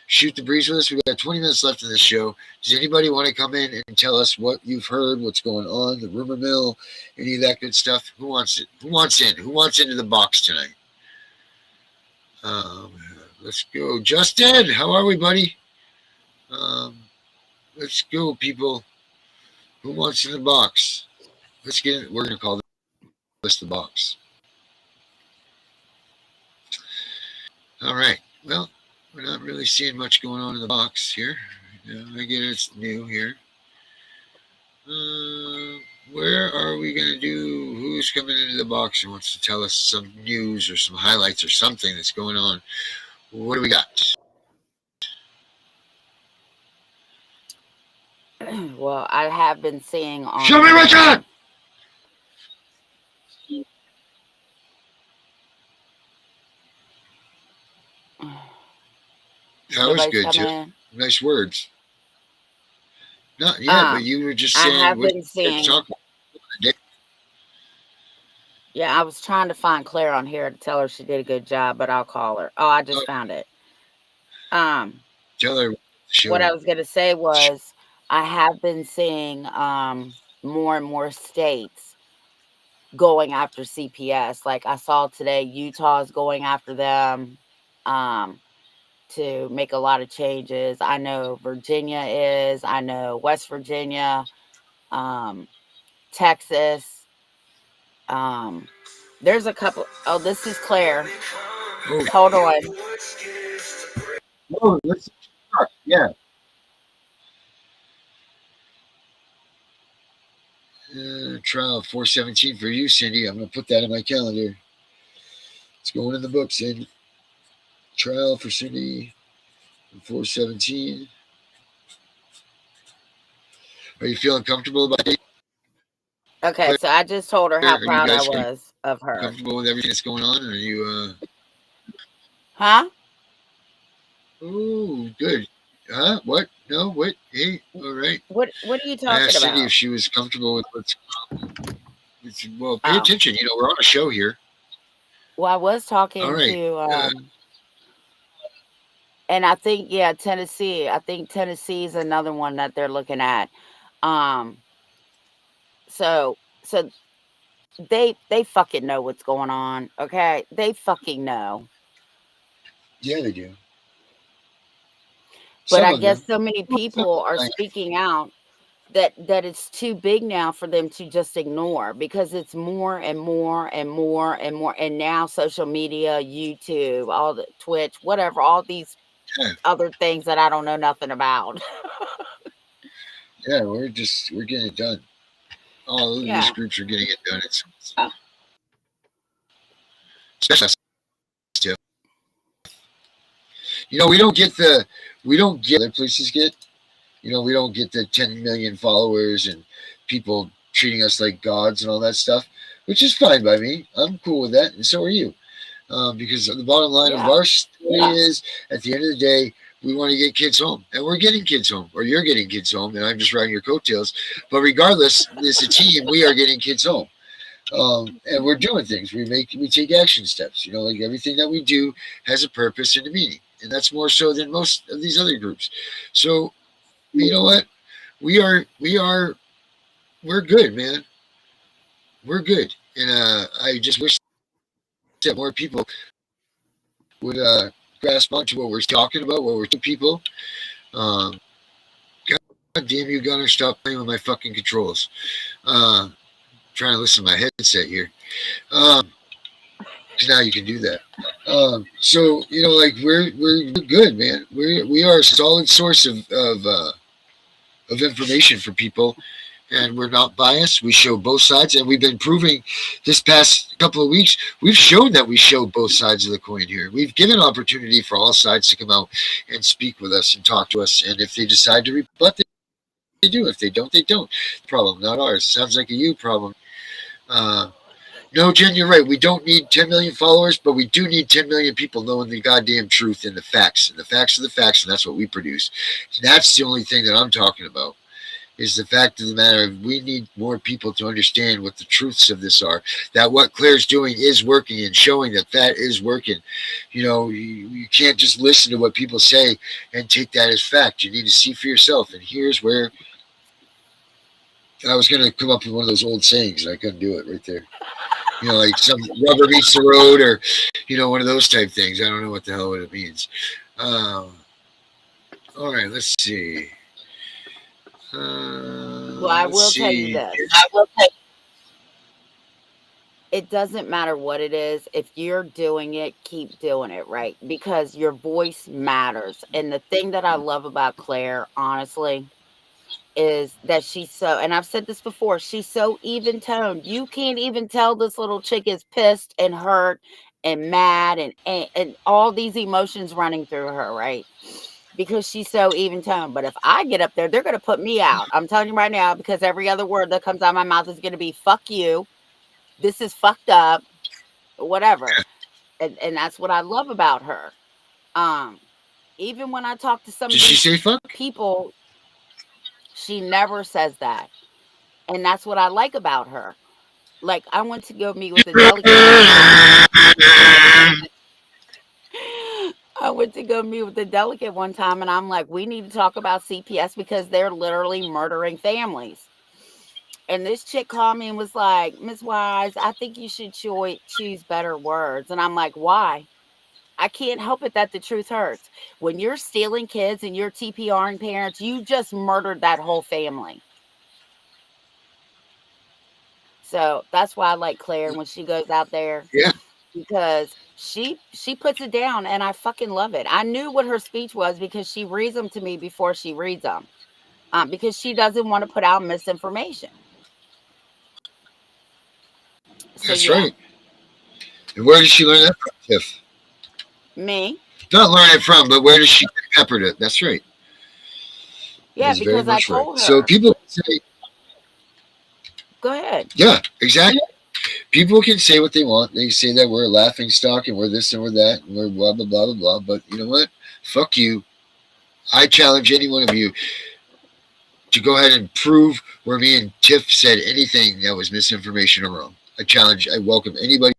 shoot the breeze with us? We've got 20 minutes left in the show. Does anybody want to come in and tell us what you've heard, what's going on, the rumor mill, any of that good stuff? Who wants it? Who wants in? Who wants into the box tonight? Let's go. Justin, how are we, buddy? Let's go, people. Who wants in the box? Let's get it. We're going to call this the box. All right. Well, we're not really seeing much going on in the box here. I get it's new here. Where are we going to do? Who's coming into the box and wants to tell us some news or some highlights or something that's going on? What do we got? Well, I have been seeing on. Show me Richard! That was good, too. Nice words. Not yet, but you were just saying. I have been seeing. Yeah, I was trying to find Claire on here to tell her she did a good job, but I'll call her. Oh, I just found it. Tell her. What I was going to say was I have been seeing more and more states going after CPS. Like I saw today, Utah's going after them to make a lot of changes. I know Virginia is. I know West Virginia, Texas. There's a couple. Oh, this is Claire. Oh. Hold on. Oh, let's start. Yeah. Trial 417 for you, Cindy. I'm going to put that in my calendar. It's going in the book, Cindy. Trial for Cindy 417. Are you feeling comfortable about it? Okay, so I just told her how proud I was of her. Comfortable with everything that's going on? Or are you Huh? Oh, good. Huh? What? No, what? Hey, all right. What are you talking I asked about? Cindy if she was comfortable with what's going on. Well, pay attention. You know, we're on a show here. Well, I was talking to and I think Tennessee. I think Tennessee is another one that they're looking at. So they fucking know what's going on. Okay, they fucking know. Yeah, they do. But I guess so many people are speaking out that it's too big now for them to just ignore, because it's more and more and more and more. And now social media, YouTube, all the Twitch, whatever, all these other things that I don't know nothing about. Yeah, we're getting it done. All of these groups are getting it done. It's especially Tiff. You know, we don't get other places get. You know, we don't get the 10 million followers and people treating us like gods and all that stuff, which is fine by me. I'm cool with that, and so are you. Because the bottom line of our story is, at the end of the day, we want to get kids home, and we're getting kids home, or you're getting kids home, and I'm just riding your coattails. But regardless, as a team, we are getting kids home, and we're doing things. We take action steps. You know, like everything that we do has a purpose and a meaning, and that's more so than most of these other groups. So, you know what? We're good, man. We're good, and I just wish that more people would grasp onto what we're talking about, what we're to people. God damn you, Gunner, stop playing with my fucking controls. Trying to listen to my headset here. Because now you can do that. So, you know, like we're good, man. We are a solid source of information for people, and we're not biased. We show both sides, and we've been proving this past couple of weeks, we've shown that we show both sides of the coin here. We've given opportunity for all sides to come out and speak with us and talk to us, and if they decide to rebut, they do. If they don't, they don't. The problem, not ours. Sounds like a you problem. No, Jen, you're right. We don't need 10 million followers, but we do need 10 million people knowing the goddamn truth and the facts. And the facts are the facts, and that's what we produce. And that's the only thing that I'm talking about, is the fact of the matter. We need more people to understand what the truths of this are, that what Claire's doing is working and showing that that is working. You know, you can't just listen to what people say and take that as fact. You need to see for yourself. And here's where I was going to come up with one of those old sayings, and I couldn't do it right there. You know, like some rubber meets the road, or, you know, one of those type things. I don't know what the hell it means. All right, let's see. Well, I will tell you this. It doesn't matter what it is. If you're doing it, keep doing it, right? Because your voice matters. And the thing that I love about Claire, honestly, is that she's so, and I've said this before, she's so even toned. You can't even tell this little chick is pissed and hurt and mad and all these emotions running through her, right? Because she's so even toned. But if I get up there, they're going to put me out. I'm telling you right now, because every other word that comes out of my mouth is going to be fuck you. This is fucked up, whatever. And that's what I love about her. Even when I talk to some Did she say fuck? people, she never says that. And that's what I like about her. Like, I went to go meet with a delegate. I went to go meet with the delegate one time, and I'm like, we need to talk about CPS because they're literally murdering families. And this chick called me and was like, Ms. Wise, I think you should choose better words. And I'm like, why? I can't help it that the truth hurts. When you're stealing kids and you're TPRing parents, you just murdered that whole family. So that's why I like Claire when she goes out there. Yeah. Because she puts it down, and I fucking love it. I knew what her speech was because she reads them to me before she reads them. Because she doesn't want to put out misinformation. So, That's yeah. right. And where did she learn that from, Tiff? Me? Not learn it from, but where does she peppered it? That's right. Yeah, because I told her. So people say, go ahead. Yeah, exactly. People can say what they want. They say that we're a laughing stock and we're this and we're that and we're blah, blah, blah, blah, blah. But you know what? Fuck you. I challenge any one of you to go ahead and prove where me and Tiff said anything that was misinformation or wrong. I welcome anybody's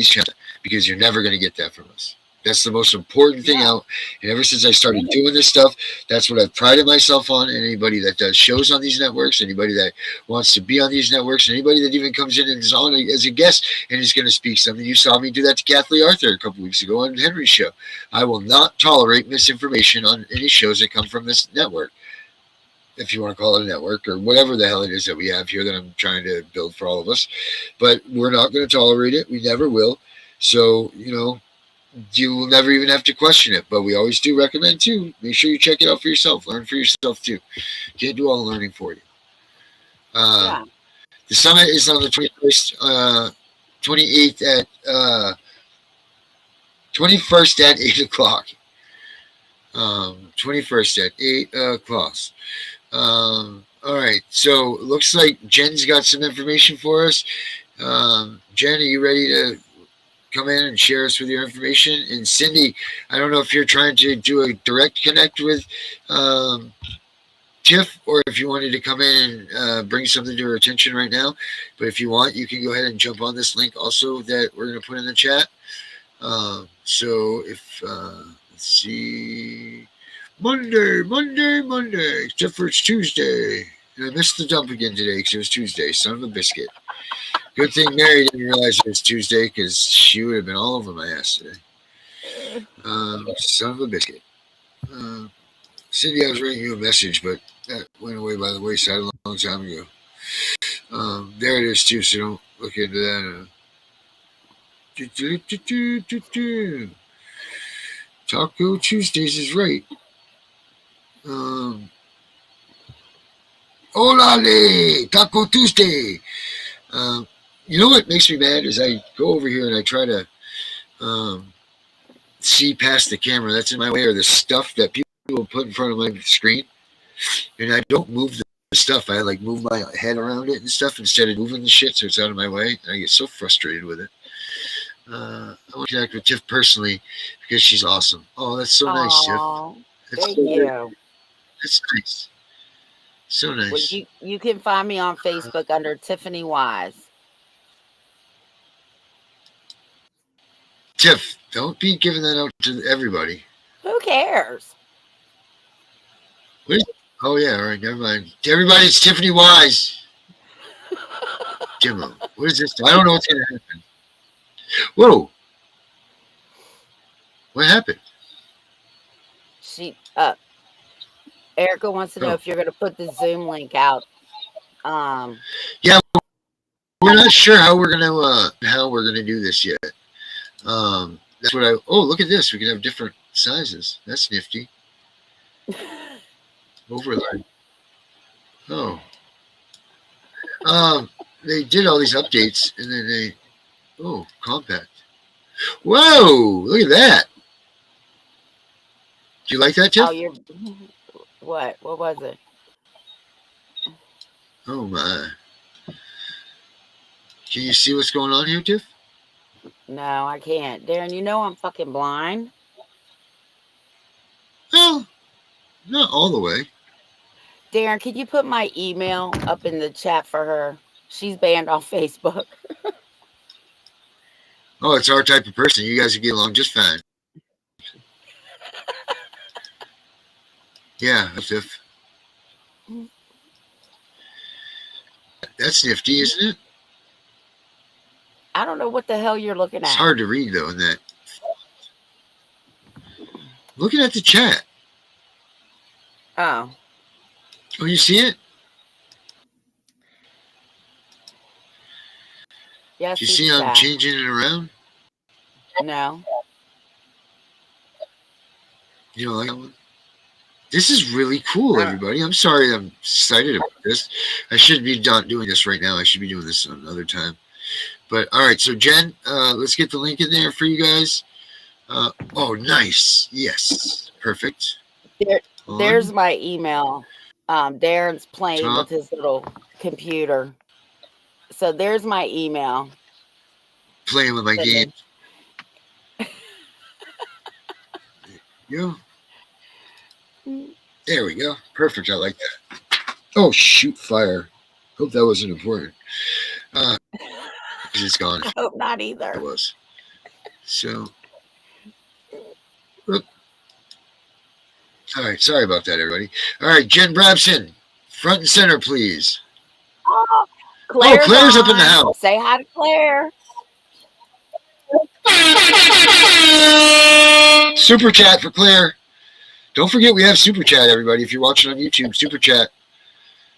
challenge, because you're never going to get that from us. That's the most important thing out. And ever since I started doing this stuff, that's what I've prided myself on. And anybody that does shows on these networks, anybody that wants to be on these networks, anybody that even comes in and is on as a guest and is going to speak something. You saw me do that to Kathleen Arthur a couple weeks ago on Henry's show. I will not tolerate misinformation on any shows that come from this network, if you want to call it a network or whatever the hell it is that we have here that I'm trying to build for all of us. But we're not going to tolerate it. We never will. So, you know, you will never even have to question it, but we always do recommend too. Make sure you check it out for yourself. Learn for yourself too. Can't do all the learning for you. The summit is on the 21st, 28th at 21st at 8 o'clock. 21st at 8 o'clock. All right. So it looks like Jen's got some information for us. Jen, are you ready to come in and share us with your information? And Cindy, I don't know if you're trying to do a direct connect with Tiff, or if you wanted to come in and bring something to her attention right now. But if you want, you can go ahead and jump on this link also that we're going to put in the chat. So if, let's see, Monday, except for it's Tuesday. And I missed the dump again today because it was Tuesday. Son of a biscuit. Good thing Mary didn't realize it was Tuesday, because she would have been all over my ass today. Son of a biscuit. Cindy, I was writing you a message, but that went away by the wayside a long time ago. There it is too, so don't look into that. Taco Tuesdays is right. Olale, Taco Tuesday. You know what makes me mad is I go over here and I try to see past the camera that's in my way, or the stuff that people put in front of my screen, and I don't move stuff. I like move my head around it and stuff instead of moving the shit so it's out of my way. And I get so frustrated with it. I want to connect with Tiff personally because she's awesome. Oh, that's so nice, Tiff. Oh, That's thank so, you. that's nice. So Well, nice. you can find me on Facebook under Tiffany Wise. Tiff, don't be giving that out to everybody. Who cares? What is it? Oh, yeah, all right, never mind. To everybody, it's Tiffany Wise. Jimmo, what is this? I don't know what's going to happen. Whoa. What happened? Erica wants to know if you're going to put the Zoom link out. Yeah, we're not sure how we're gonna do this yet. That's what oh, look at this. We can have different sizes. That's nifty. Overlay. Oh. They did all these updates and then compact. Whoa, look at that. Do you like that, Tiff? Oh, what was it? Oh my. Can you see what's going on here, Tiff? No, I can't. Darren, you know I'm fucking blind. Well, not all the way. Darren, could you put my email up in the chat for her? She's banned off Facebook. Oh, it's our type of person. You guys would get along just fine. Yeah, Tiff. That's nifty, isn't it? I don't know what the hell you're looking at. It's hard to read, though, in that. Looking at the chat. Oh. Oh, you see it? Yes. Do you see I'm changing it around? No. You don't like that one? This is really cool, everybody. I'm sorry I'm excited about this. I should be doing this right now. I should be doing this another time. But, all right, so, Jen, let's get the link in there for you guys. Oh, nice. Yes. Perfect. There's my email. Darren's playing with his little computer. So there's my email. Playing with my game. Yeah. There we go. Perfect. I like that. Oh, shoot, fire. Hope that wasn't important. It's gone. I hope not either. It was. So, look. All right. Sorry about that, everybody. All right, Jen Brabson, front and center, please. Oh, Claire's up in the house. Say hi to Claire. Super chat for Claire. Don't forget we have super chat, everybody. If you're watching on YouTube, super chat.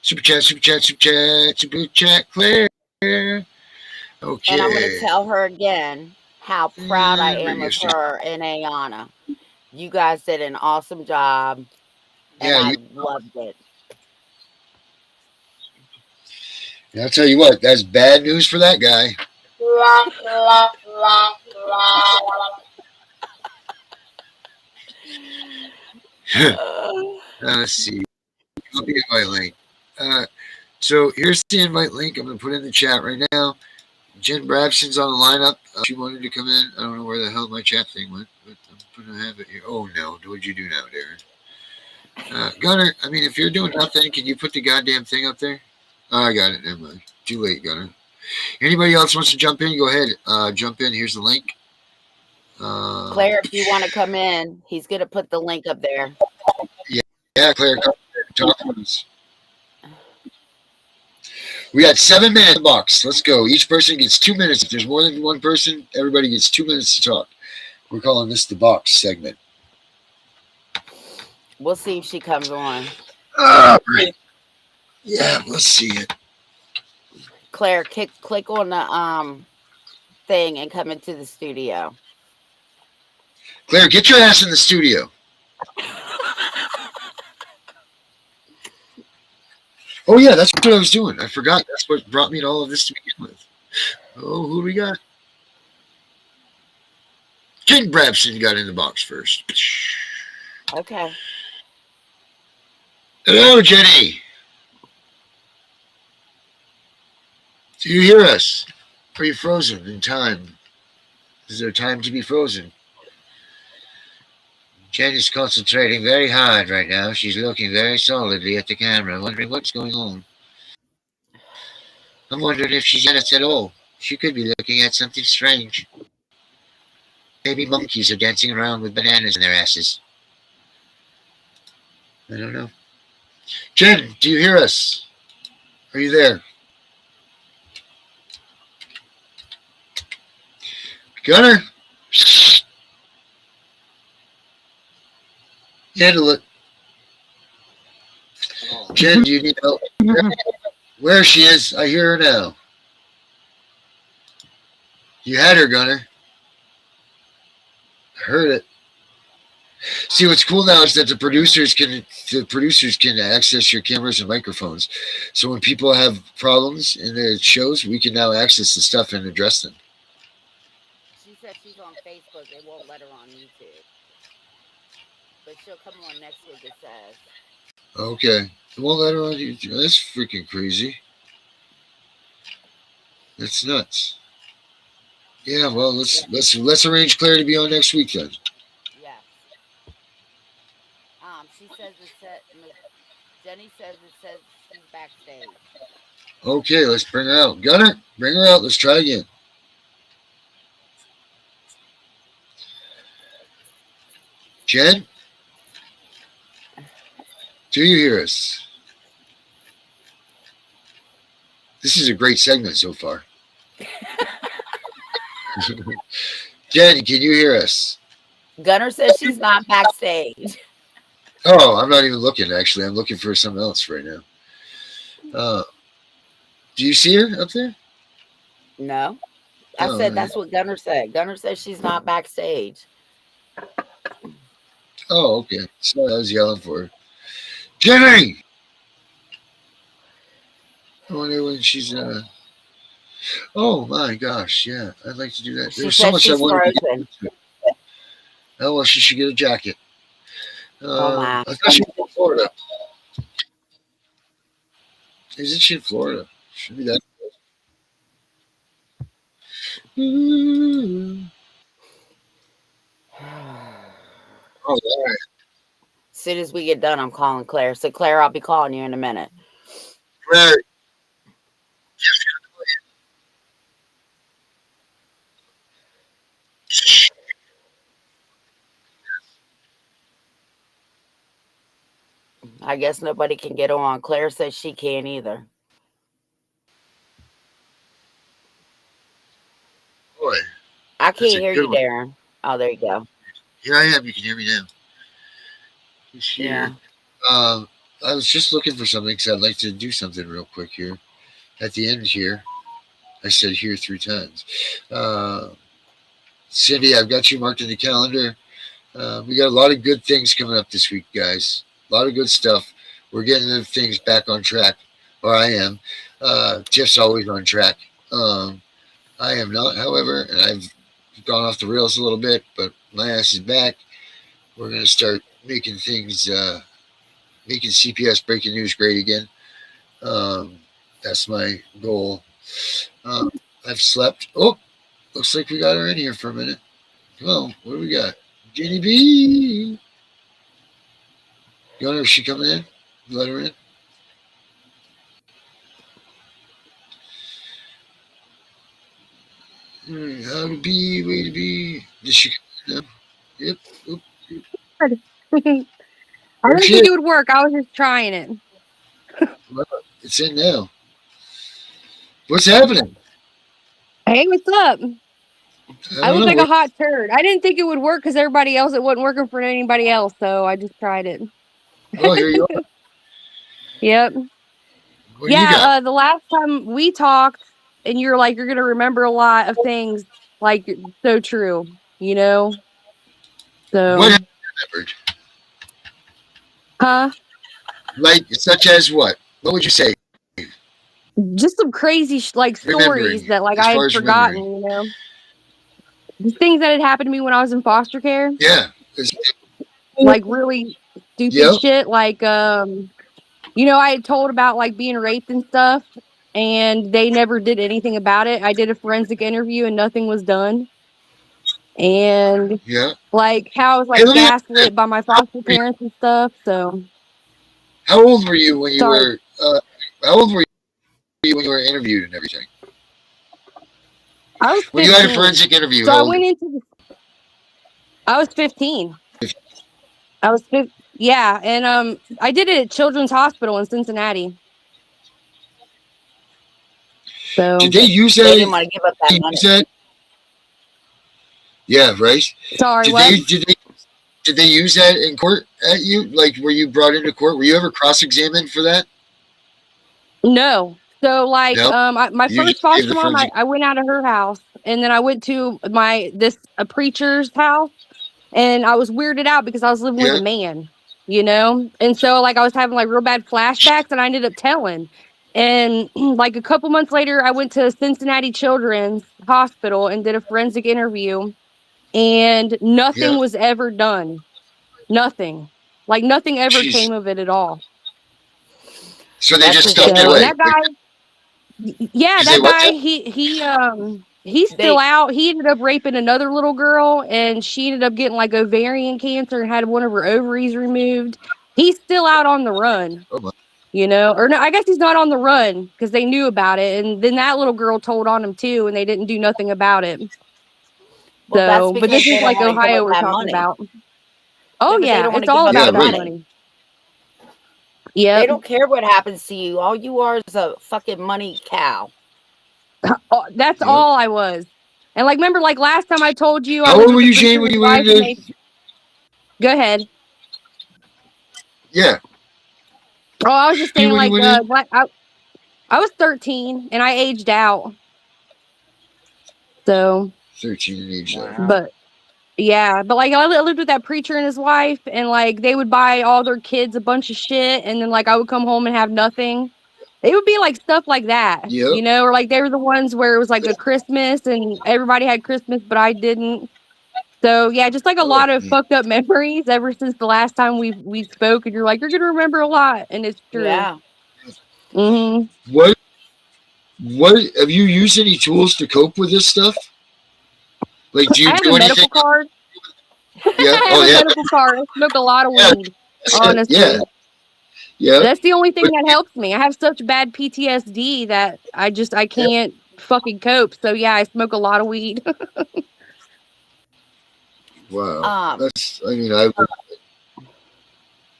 Super chat, super chat, super chat, super chat, Claire. Okay. And I'm going to tell her again how proud I am of her and Ayana. You guys did an awesome job. And I loved it. I'll tell you what, that's bad news for that guy. Let's see. Copy invite link. So here's the invite link. I'm going to put in the chat right now. Jen Brabson's on the lineup. She wanted to come in. I don't know where the hell my chat thing went, but I'm going to have it here. Oh, no. What'd you do now, Darren? Gunner, I mean, if you're doing nothing, can you put the goddamn thing up there? Oh, I got it. Never mind. Too late, Gunner. Anybody else wants to jump in? Go ahead. Jump in. Here's the link. Claire, if you want to come in, he's going to put the link up there. Yeah, Claire, come talk to us. We got 7 minutes in the box. Let's go. Each person gets 2 minutes. If there's more than one person, everybody gets 2 minutes to talk. We're calling this the box segment. We'll see if she comes on. Right. Yeah, let's see it. Claire, click on the thing and come into the studio. Claire, get your ass in the studio. Oh, yeah, that's what I was doing. I forgot. That's what brought me to all of this to begin with. Oh, who do we got? Jen Brabson got in the box first. Okay. Hello, Jenny. Do you hear us? Are you frozen in time? Is there time to be frozen? Jen is concentrating very hard right now. She's looking very solidly at the camera, wondering what's going on. I'm wondering if she's at us at all. She could be looking at something strange. Maybe monkeys are dancing around with bananas in their asses. I don't know. Jen, do you hear us? Are you there? Gunner? Handle it. Jen, do you need help? Where she is, I hear her now. You had her, Gunner. I heard it. See, what's cool now is that the producers can access your cameras and microphones. So when people have problems in their shows, we can now access the stuff and address them. She said she's on Facebook. They won't let her on YouTube. But she'll come on next week, it says. Okay. They won't let her on YouTube. That's freaking crazy. That's nuts. Yeah, well, let's arrange Claire to be on next week then. Yes. She says Jenny says she's backstage. Okay, let's bring her out. Gunner, bring her out. Let's try again. Jen? Do you hear us? This is a great segment so far. Jen, can you hear us? Gunner says she's not backstage. Oh, I'm not even looking, actually. I'm looking for something else right now. Do you see her up there? No. I said that's what Gunner said. Gunner says she's not backstage. Oh, okay. So I was yelling for her. Jenny! I wonder when she's oh my gosh, yeah. I'd like to do that. There's so much I want to get into. Oh well, she should get a jacket. I thought she was in Florida. Isn't she in Florida? Should be that. All right. As soon as we get done, I'm calling Claire. So Claire, I'll be calling you in a minute. Claire. I guess nobody can get on. Claire says she can't either. Boy. I can't hear you, Darren. Oh, there you go. Here I am. You can hear me now. Yeah. I was just looking for something because I'd like to do something real quick here. At the end here, I said here 3 times. Cindy, I've got you marked in the calendar. We got a lot of good things coming up this week, guys. A lot of good stuff. We're getting the things back on track, or I am. Tiff's always on track. I am not, however, and I've gone off the rails a little bit, but my ass is back. We're going to start making things, making CPS breaking news great again. That's my goal. I've slept. Oh, looks like we got her in here for a minute. Come on, what do we got? Jenny B. Gunner, is she coming in? Let her in. How to be, way to be. Did she come in? Yep. Oop. I didn't think it would work. I was just trying it. Well, it's in now. What's happening? Hey, what's up? I look like a hot turd. I didn't think it would work because everybody else, it wasn't working for anybody else, so I just tried it. Oh, here you are. Yep. What do you got? The last time we talked, and you're like, you're going to remember a lot of things, like, so true, you know? So. What have you remembered? Huh? Like, such as what? What would you say? Just some crazy, stories that, like, I had forgotten, you know? The things that had happened to me when I was in foster care. Yeah. Like, really stupid shit. Like, you know, I had told about, like, being raped and stuff. and they never did anything about it. I did a forensic interview and nothing was done. And like how I was like gaslit by my foster parents and stuff. So how old were you when you sorry. were how old were you when you were interviewed and everything? I was 15. When you had a forensic interview, so I went into I was 15. I was 15. Yeah, and I did it at Children's Hospital in Cincinnati. So did they use that? They didn't want to give up that money. Yeah, right. Sorry, did they use that in court at you? Like, were you brought into court? Were you ever cross-examined for that? No. So like my You first foster mom, I went out of her house and then I went to a preacher's house and I was weirded out because I was living with a man, you know? And so like I was having like real bad flashbacks and I ended up telling. And like a couple months later, I went to Cincinnati Children's Hospital and did a forensic interview and nothing was ever done. Nothing. Like nothing ever came of it at all. So they just stepped away. That guy, he's still out. He ended up raping another little girl and she ended up getting like ovarian cancer and had one of her ovaries removed. He's still out on the run. You know, or no, I guess he's not on the run because they knew about it. And then that little girl told on him too, and they didn't do nothing about it. Well, so, but this is like Ohio we're talking about. Oh yeah, it's all about that money. Yeah, they don't care what happens to you. All you are is a fucking money cow. That's all I was. And like, remember, like last time I told you, how old were you, Jane, when you went into? Go ahead. Yeah. Oh, I was just saying, like, I was 13 and I aged out. So 13 and aged out. But yeah, but like I lived with that preacher and his wife, and like they would buy all their kids a bunch of shit, and then like I would come home and have nothing. It would be like stuff like that, you know, or like they were the ones where it was like a Christmas and everybody had Christmas, but I didn't. So yeah, just like a lot of fucked up memories ever since the last time we spoke, and you're like, you're gonna remember a lot, and it's true. Yeah. Mm-hmm. What have you used any tools to cope with this stuff? Like, do you I have do a anything? medical card. Yeah. I have a medical card. I smoke a lot of weed. Honestly. Yeah. That's the only thing that helps me. I have such bad PTSD that I can't fucking cope. So yeah, I smoke a lot of weed. Wow.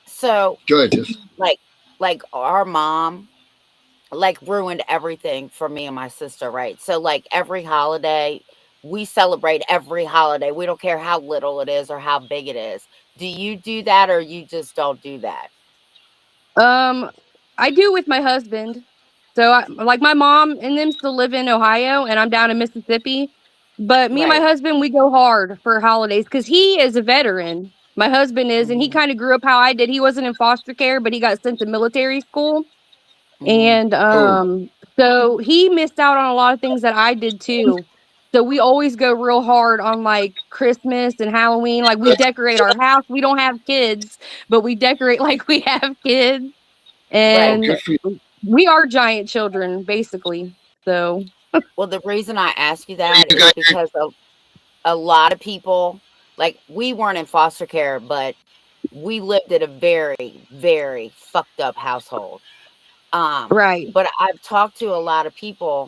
So go ahead, Tiff. Like our mom like ruined everything for me and my sister, right? So like every holiday, we celebrate every holiday. We don't care how little it is or how big it is. Do you do that or you just don't do that? I do with my husband. So like my mom and them still live in Ohio and I'm down in Mississippi. But me and my husband, we go hard for holidays because he is a veteran. My husband is, and he kind of grew up how I did. He wasn't in foster care, but he got sent to military school. And so he missed out on a lot of things that I did too. So we always go real hard on like Christmas and Halloween. Like we decorate our house. We don't have kids, but we decorate like we have kids. And we are giant children, basically. So well, the reason I ask you that is because a lot of people, like we weren't in foster care, but we lived in a very, very fucked up household. Right. But I've talked to a lot of people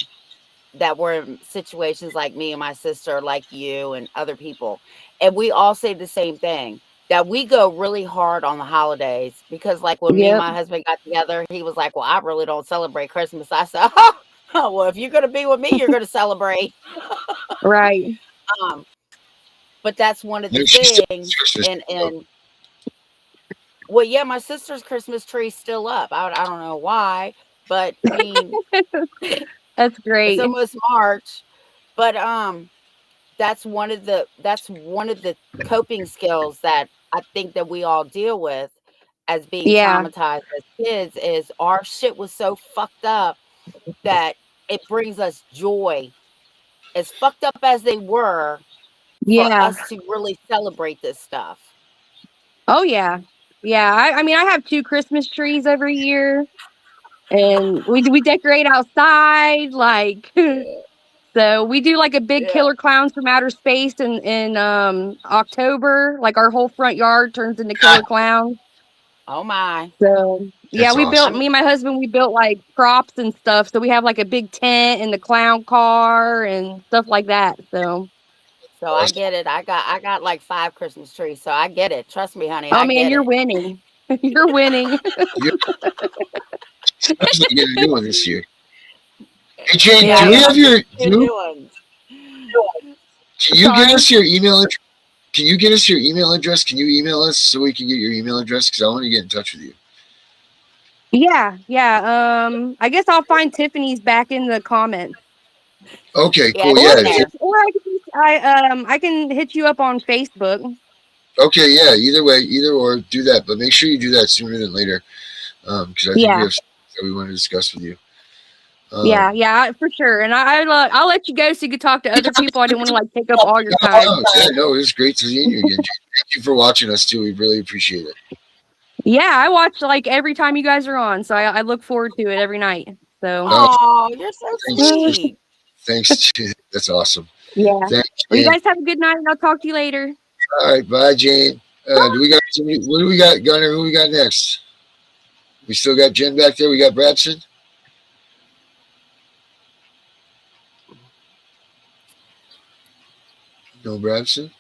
that were in situations like me and my sister, like you and other people. And we all say the same thing, that we go really hard on the holidays because like when me and my husband got together, he was like, well, I really don't celebrate Christmas. I said, oh, well, if you're going to be with me, you're going to celebrate. Right. But that's one of the things. And well, yeah, my sister's Christmas tree's still up. I don't know why, but I mean, that's great. It's almost March, but that's one of the coping skills that I think that we all deal with as being traumatized as kids is our shit was so fucked up that it brings us joy. As fucked up as they were, for us to really celebrate this stuff. Oh yeah. Yeah. I mean I have 2 Christmas trees every year. And we decorate outside, like so we do like a big killer clowns from outer space in October. Like our whole front yard turns into killer clowns. Oh my. So yeah, That's we built awesome. me and my husband, we built like props and stuff. So we have like a big tent and the clown car and stuff like that. So I get it. I got like 5 Christmas trees, so I get it. Trust me, honey, oh I man, get you're it. winning. You're winning. You're especially getting a new one this year. Hey Jane, Yeah, do we I have got your 2 new ones. can you get Sorry. us your email address? Can you get us your email address? Can you email us so we can get your email address? Because I want to get in touch with you. Yeah. I guess I'll find Tiffany's back in the comments. Okay, Yeah, cool. it's Yeah. in there. Or I can hit you up on Facebook. Okay, yeah. Either or, do that. But make sure you do that sooner than later, because I think we Yeah. have something that we want to discuss with you. Yeah, for sure. And I'll let you go so you can talk to other people. I didn't want to like take up all your time. No, it was great seeing you again. Jane. Thank you for watching us too. We really appreciate it. Yeah, I watch like every time you guys are on, so I look forward to it every night. So Oh, you're so sweet. Thanks. That's awesome. yeah. Thanks, Well, you Jane. guys have a good night, and I'll talk to you later. All right, bye, Jane. Do we got somebody? What do we got, Gunner? Who we got next? We still got Jen back there. We got Bradson. No Bradson.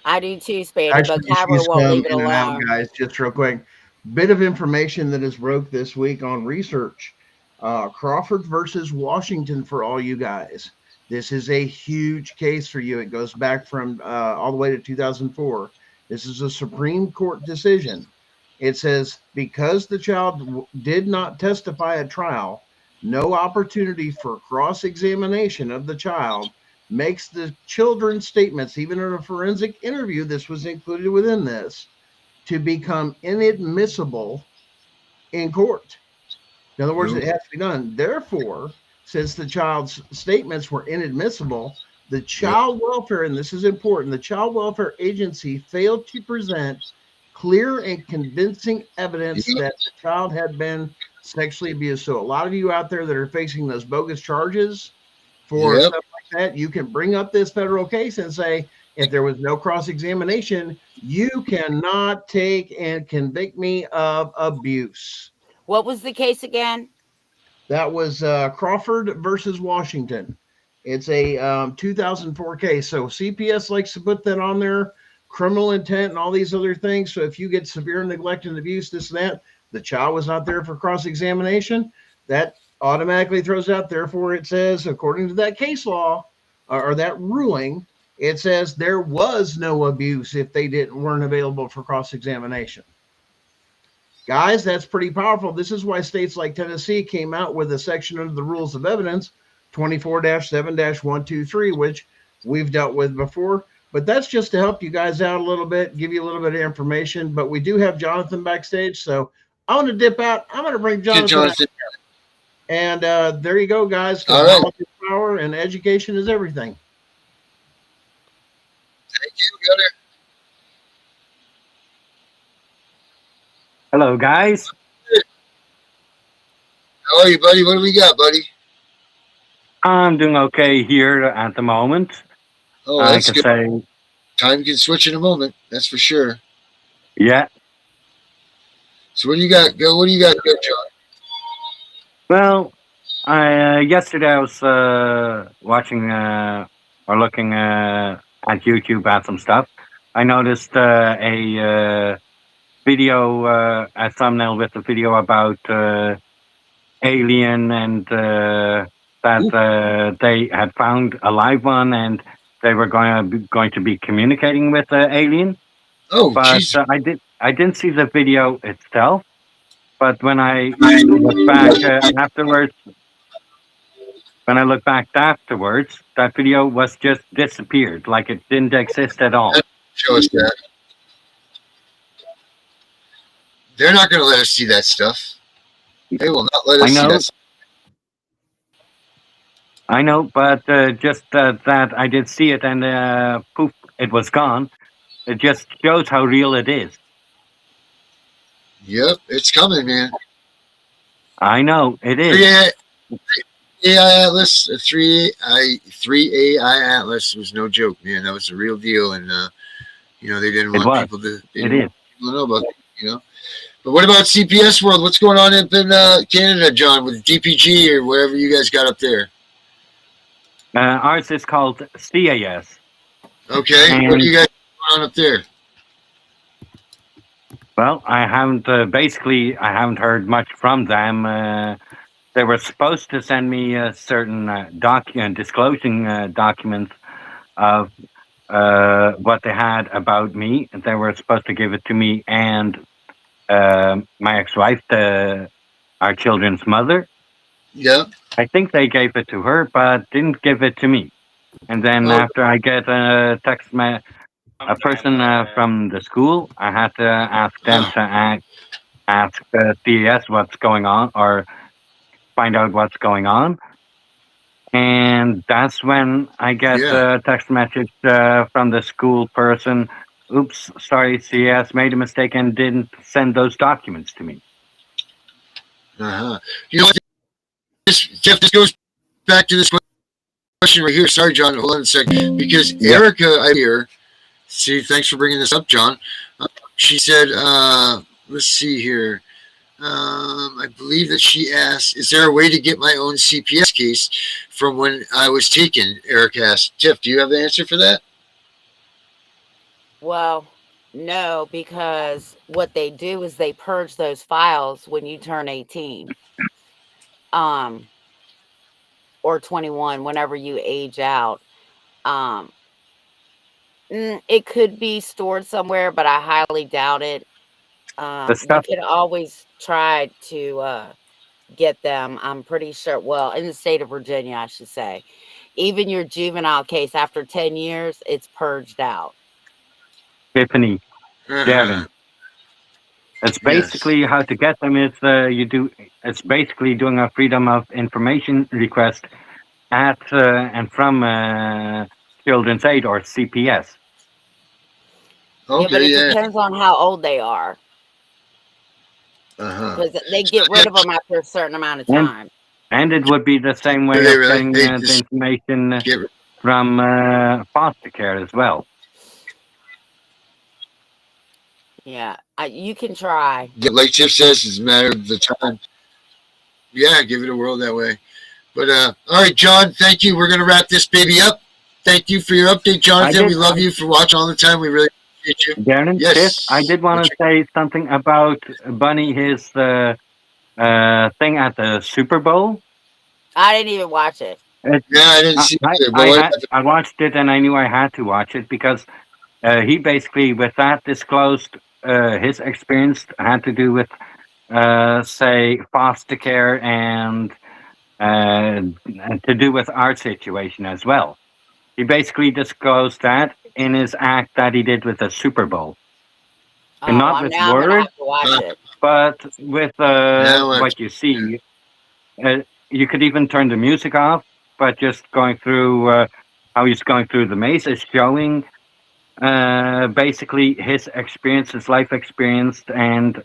I do too, Spanny, but Actually, Kyra she's won't leave come it in and out, alone. guys. Just real quick, bit of information that has broke this week on research. Crawford versus Washington for all you guys. This is a huge case for you. It goes back from all the way to 2004. This is a Supreme Court decision. It says because the child did not testify at trial, no opportunity for cross-examination of the child makes the children's statements, even in a forensic interview, this was included within this, to become inadmissible in court. In other words, it has to be done. Therefore, since the child's statements were inadmissible, the child welfare, and this is important, the child welfare agency failed to present clear and convincing evidence that the child had been sexually abused. So a lot of you out there that are facing those bogus charges for stuff like that, you can bring up this federal case and say, if there was no cross-examination, you cannot take and convict me of abuse. What was the case again? That was Crawford versus Washington. It's a 2004 case. So CPS likes to put that on there, criminal intent and all these other things. So if you get severe neglect and abuse, this and that, the child was not there for cross-examination, that automatically throws out. Therefore, it says, according to that case law or that ruling, it says there was no abuse if they weren't available for cross-examination. Guys, that's pretty powerful. This is why states like Tennessee came out with a section under the rules of evidence 24-7-123, which we've dealt with before. But that's just to help you guys out a little bit, give you a little bit of information. But we do have Jonathan backstage, so I'm going to dip out. I'm going to bring Jonathan out. And there you go, guys. Knowledge is power, and education is everything. Thank you, Gunner. Hello, guys. How are you, buddy? What do we got, buddy? I'm doing okay here at the moment. Oh, that's good. Time can switch in a moment. That's for sure. Yeah. So what do you got? What do you got, John? Well, yesterday I was watching or looking at YouTube at some stuff. I noticed a video, a thumbnail with a video about alien and that they had found a live one and they were going to be communicating with the alien. Oh, but I didn't see the video itself. But when I look back afterwards, that video was just disappeared, like it didn't exist at all. Show us that. They're not going to let us see that stuff. They will not let us see that stuff. I know, but just that I did see it and poof, it was gone. It just shows how real it is. Yep, it's coming, man. I know it is. 3AI Atlas, 3AI Atlas was no joke, man. That was the real deal, and they didn't want people to. They didn't want people to know about it, But what about CPS world? What's going on up in Canada, John, with DPG or whatever you guys got up there? Ours is called CAS. Okay, and what do you guys going on up there? Well, I haven't I haven't heard much from them. They were supposed to send me certain disclosing documents of what they had about me. They were supposed to give it to me and my ex-wife, our children's mother. Yeah. I think they gave it to her, but didn't give it to me. And then after I get a text, a person from the school, I had to ask them to ask the CES what's going on or find out what's going on. And that's when I get a text message from the school person. Oops, sorry, CS made a mistake and didn't send those documents to me. You know what? Jeff, this goes back to this question right here. Sorry, John, hold on a second. Because Erica, I hear, see, thanks for bringing this up, John. She said, let's see here. I believe that she asked, is there a way to get my own CPS case from when I was taken? Eric asked. Tiff, do you have the answer for that? Well, no, because what they do is they purge those files when you turn 18. Or 21, whenever you age out. It could be stored somewhere, but I highly doubt it. You could always try to get them. I'm pretty sure. Well, in the state of Virginia, I should say, even your juvenile case after 10 years, it's purged out. Tiffany, Darren. It's basically how to get them is it's basically doing a freedom of information request at and from Children's Aid or CPS. Yeah, but it depends on how old they are. Because they get rid of them after a certain amount of time. And it would be the same way of getting the information from foster care as well. Yeah, you can try. Like Tiff says, it's a matter of the time. Yeah, give it a whirl that way. But all right, John, thank you. We're going to wrap this baby up. Thank you for your update, Jonathan. We love you for watching all the time. We really appreciate you. Darren, yes. I did want to say something about Bunny, his thing at the Super Bowl. I didn't even watch it. I didn't see it. I watched it and I knew I had to watch it because he basically, with that, disclosed his experience had to do with, say, foster care and to do with our situation as well. He basically disclosed that in his act that he did with the Super Bowl. And not with words, but with what you see. You could even turn the music off, but just going through how he's going through the maze is showing basically his experience, his life experience, and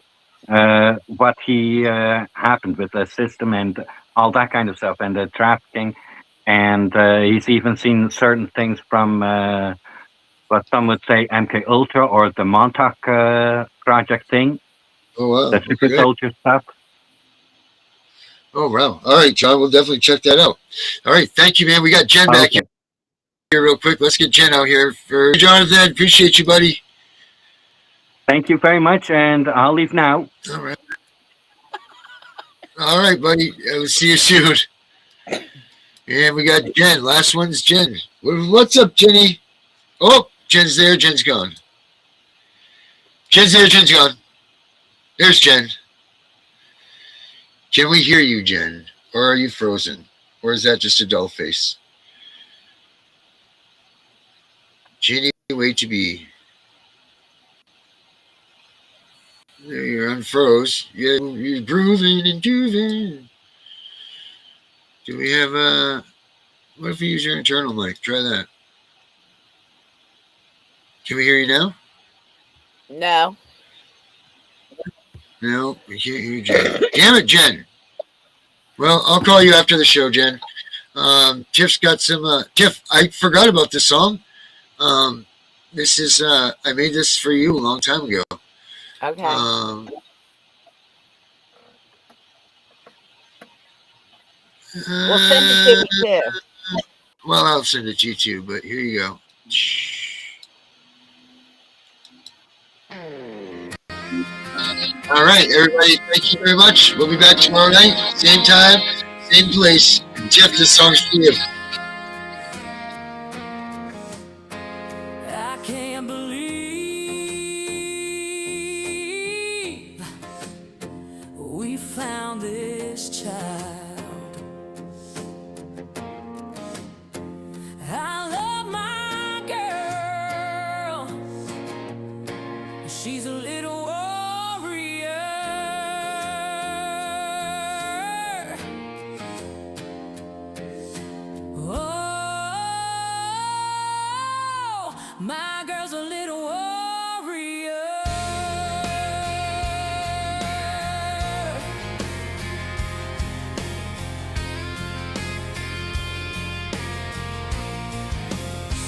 what he happened with the system and all that kind of stuff, and the trafficking. And he's even seen certain things from what some would say MK Ultra or the Montauk project thing. Oh, wow. The super soldier stuff. Oh, wow. All right, John, we'll definitely check that out. All right, thank you, man. We got Jen back here real quick. Let's get Jen out here. For Jonathan, appreciate you, buddy. Thank you very much, and I'll leave now. All right. All right, buddy. We'll see you soon. And we got Jen. Last one's Jen. What's up, Jenny? Oh, Jen's there. Jen's gone. Jen's there. Jen's gone. There's Jen. Can we hear you, Jen? Or are you frozen? Or is that just a dull face? Jenny, wait to be. There, you're unfroze. You're grooving and grooving. Do we have what if we use your internal mic? Try that. Can we hear you now? No. No, we can't hear you, Jen. Damn it, Jen. Well, I'll call you after the show, Jen. Tiff's got some. Tiff, I forgot about this song. This is. I made this for you a long time ago. Okay. Well, send it to me too. Well, I'll send it to you too, but here you go. All right, everybody, thank you very much. We'll be back tomorrow night, same time, same place. Jeff, this song's for you. I can't believe we found this child. I love my girl. She's a little warrior. Oh, my girl's a little warrior.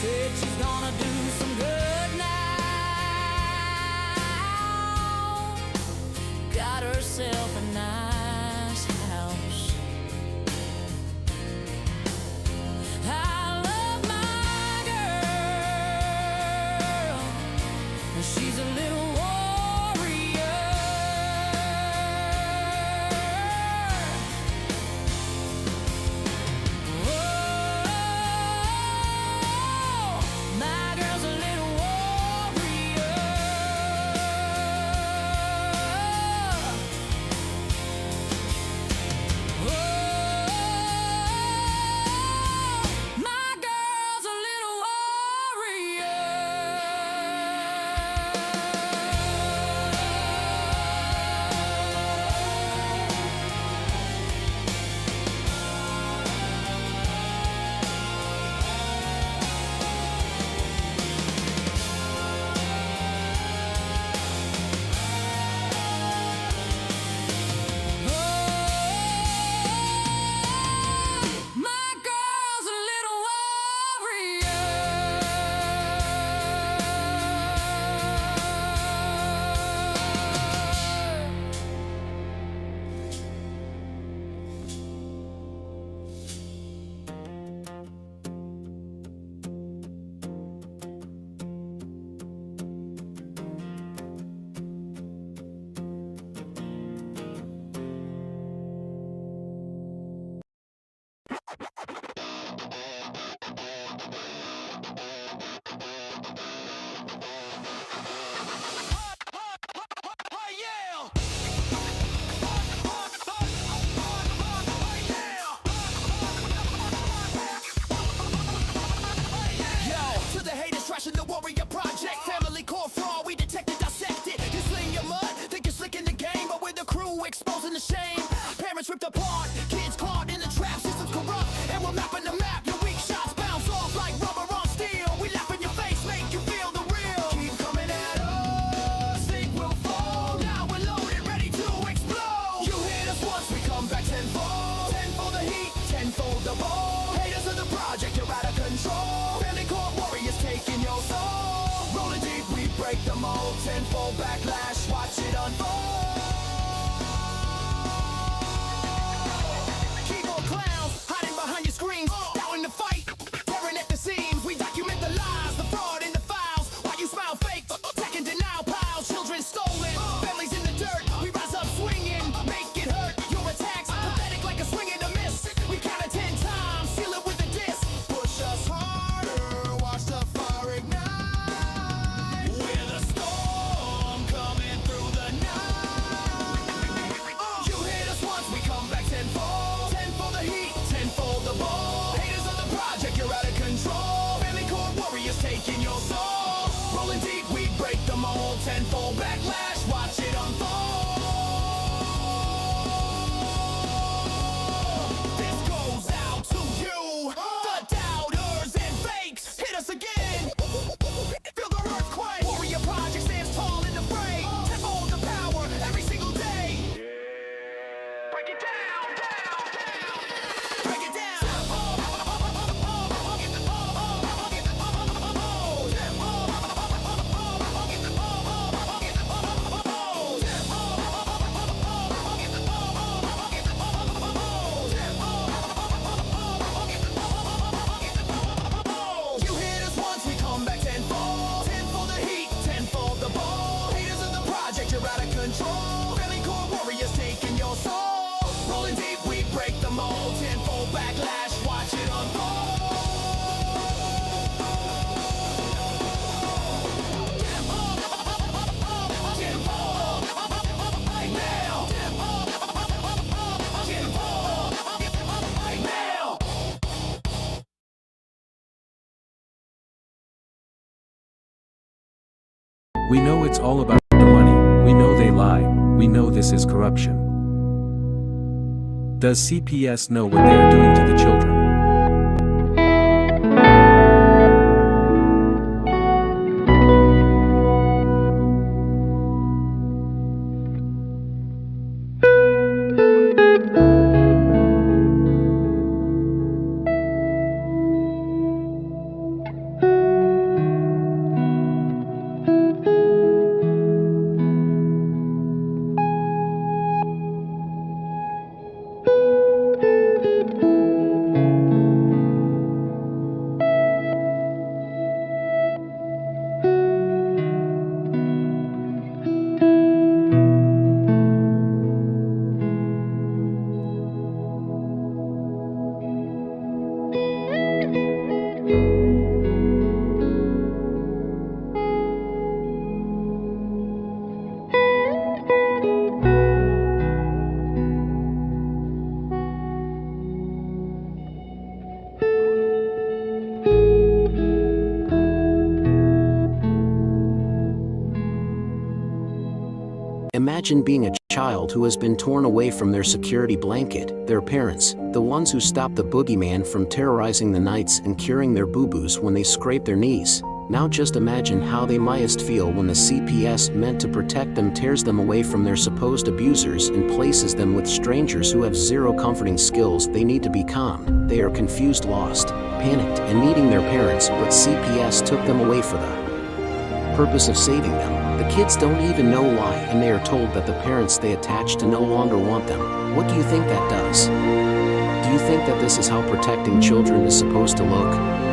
Said she's gonna do some good now. Got herself a nice house. I love my girl. She's a little warrior. Oh, my girl's a little warrior. Oh, my girl's a little warrior. My girl's a little warrior. To the haters trashing the warrior project, family core fraud, we detected, dissected. You sling your mud, think you're slick in the game, but we're the crew exposing the shame. Parents ripped apart, kids caught in the trap, systems corrupt, and we're mapping the map. Your weak shots bounce off like rubber on steel. We laugh in your face, make you feel the real. Keep coming at us, think we'll fall. Now we're loaded, ready to explode. You hit us once, we come back tenfold. Tenfold the heat, tenfold the ball. Haters of the project, you're out of control. Family core warriors taking your soul. Rolling deep, we break the mold. Tenfold backlash, watch it unfold. Keyboard clowns hiding behind your screens, doubting the fight, tearing at the seams. We document the lies, the fraud in the files. While you smile fake, second denial piles. Children stolen, families in the dirt. We rise up swinging, make it hurt. Your attacks pathetic like a swing and a miss. We count it 10 times, seal it with a diss. Push us harder, watch the fire ignite. We're the storm coming through the night. You hit us once, we come back tenfold. Tenfold the heat, tenfold the ball. Haters of the project, you're out of control. Family core warriors taking your soul. Rolling deep, we break the mold. Tenfold backlash, watch it unfold. This goes out to you, the doubters and fakes. Hit us again. Feel the earthquake. Warrior project stands tall in the fray. Tenfold the power every single day. Break it down, down, down. We know it's all about the money, we know they lie, we know this is corruption. Does CPS know what they are doing to the children? Imagine being a child who has been torn away from their security blanket, their parents, the ones who stopped the boogeyman from terrorizing the nights and curing their boo-boos when they scrape their knees. Now just imagine how they mightest feel when the CPS meant to protect them tears them away from their supposed abusers and places them with strangers who have zero comforting skills. They need to be calm. They are confused, lost, panicked, and needing their parents, but CPS took them away for the purpose of saving them. The kids don't even know why, and they are told that the parents they attach to no longer want them. What do you think that does? Do you think that this is how protecting children is supposed to look?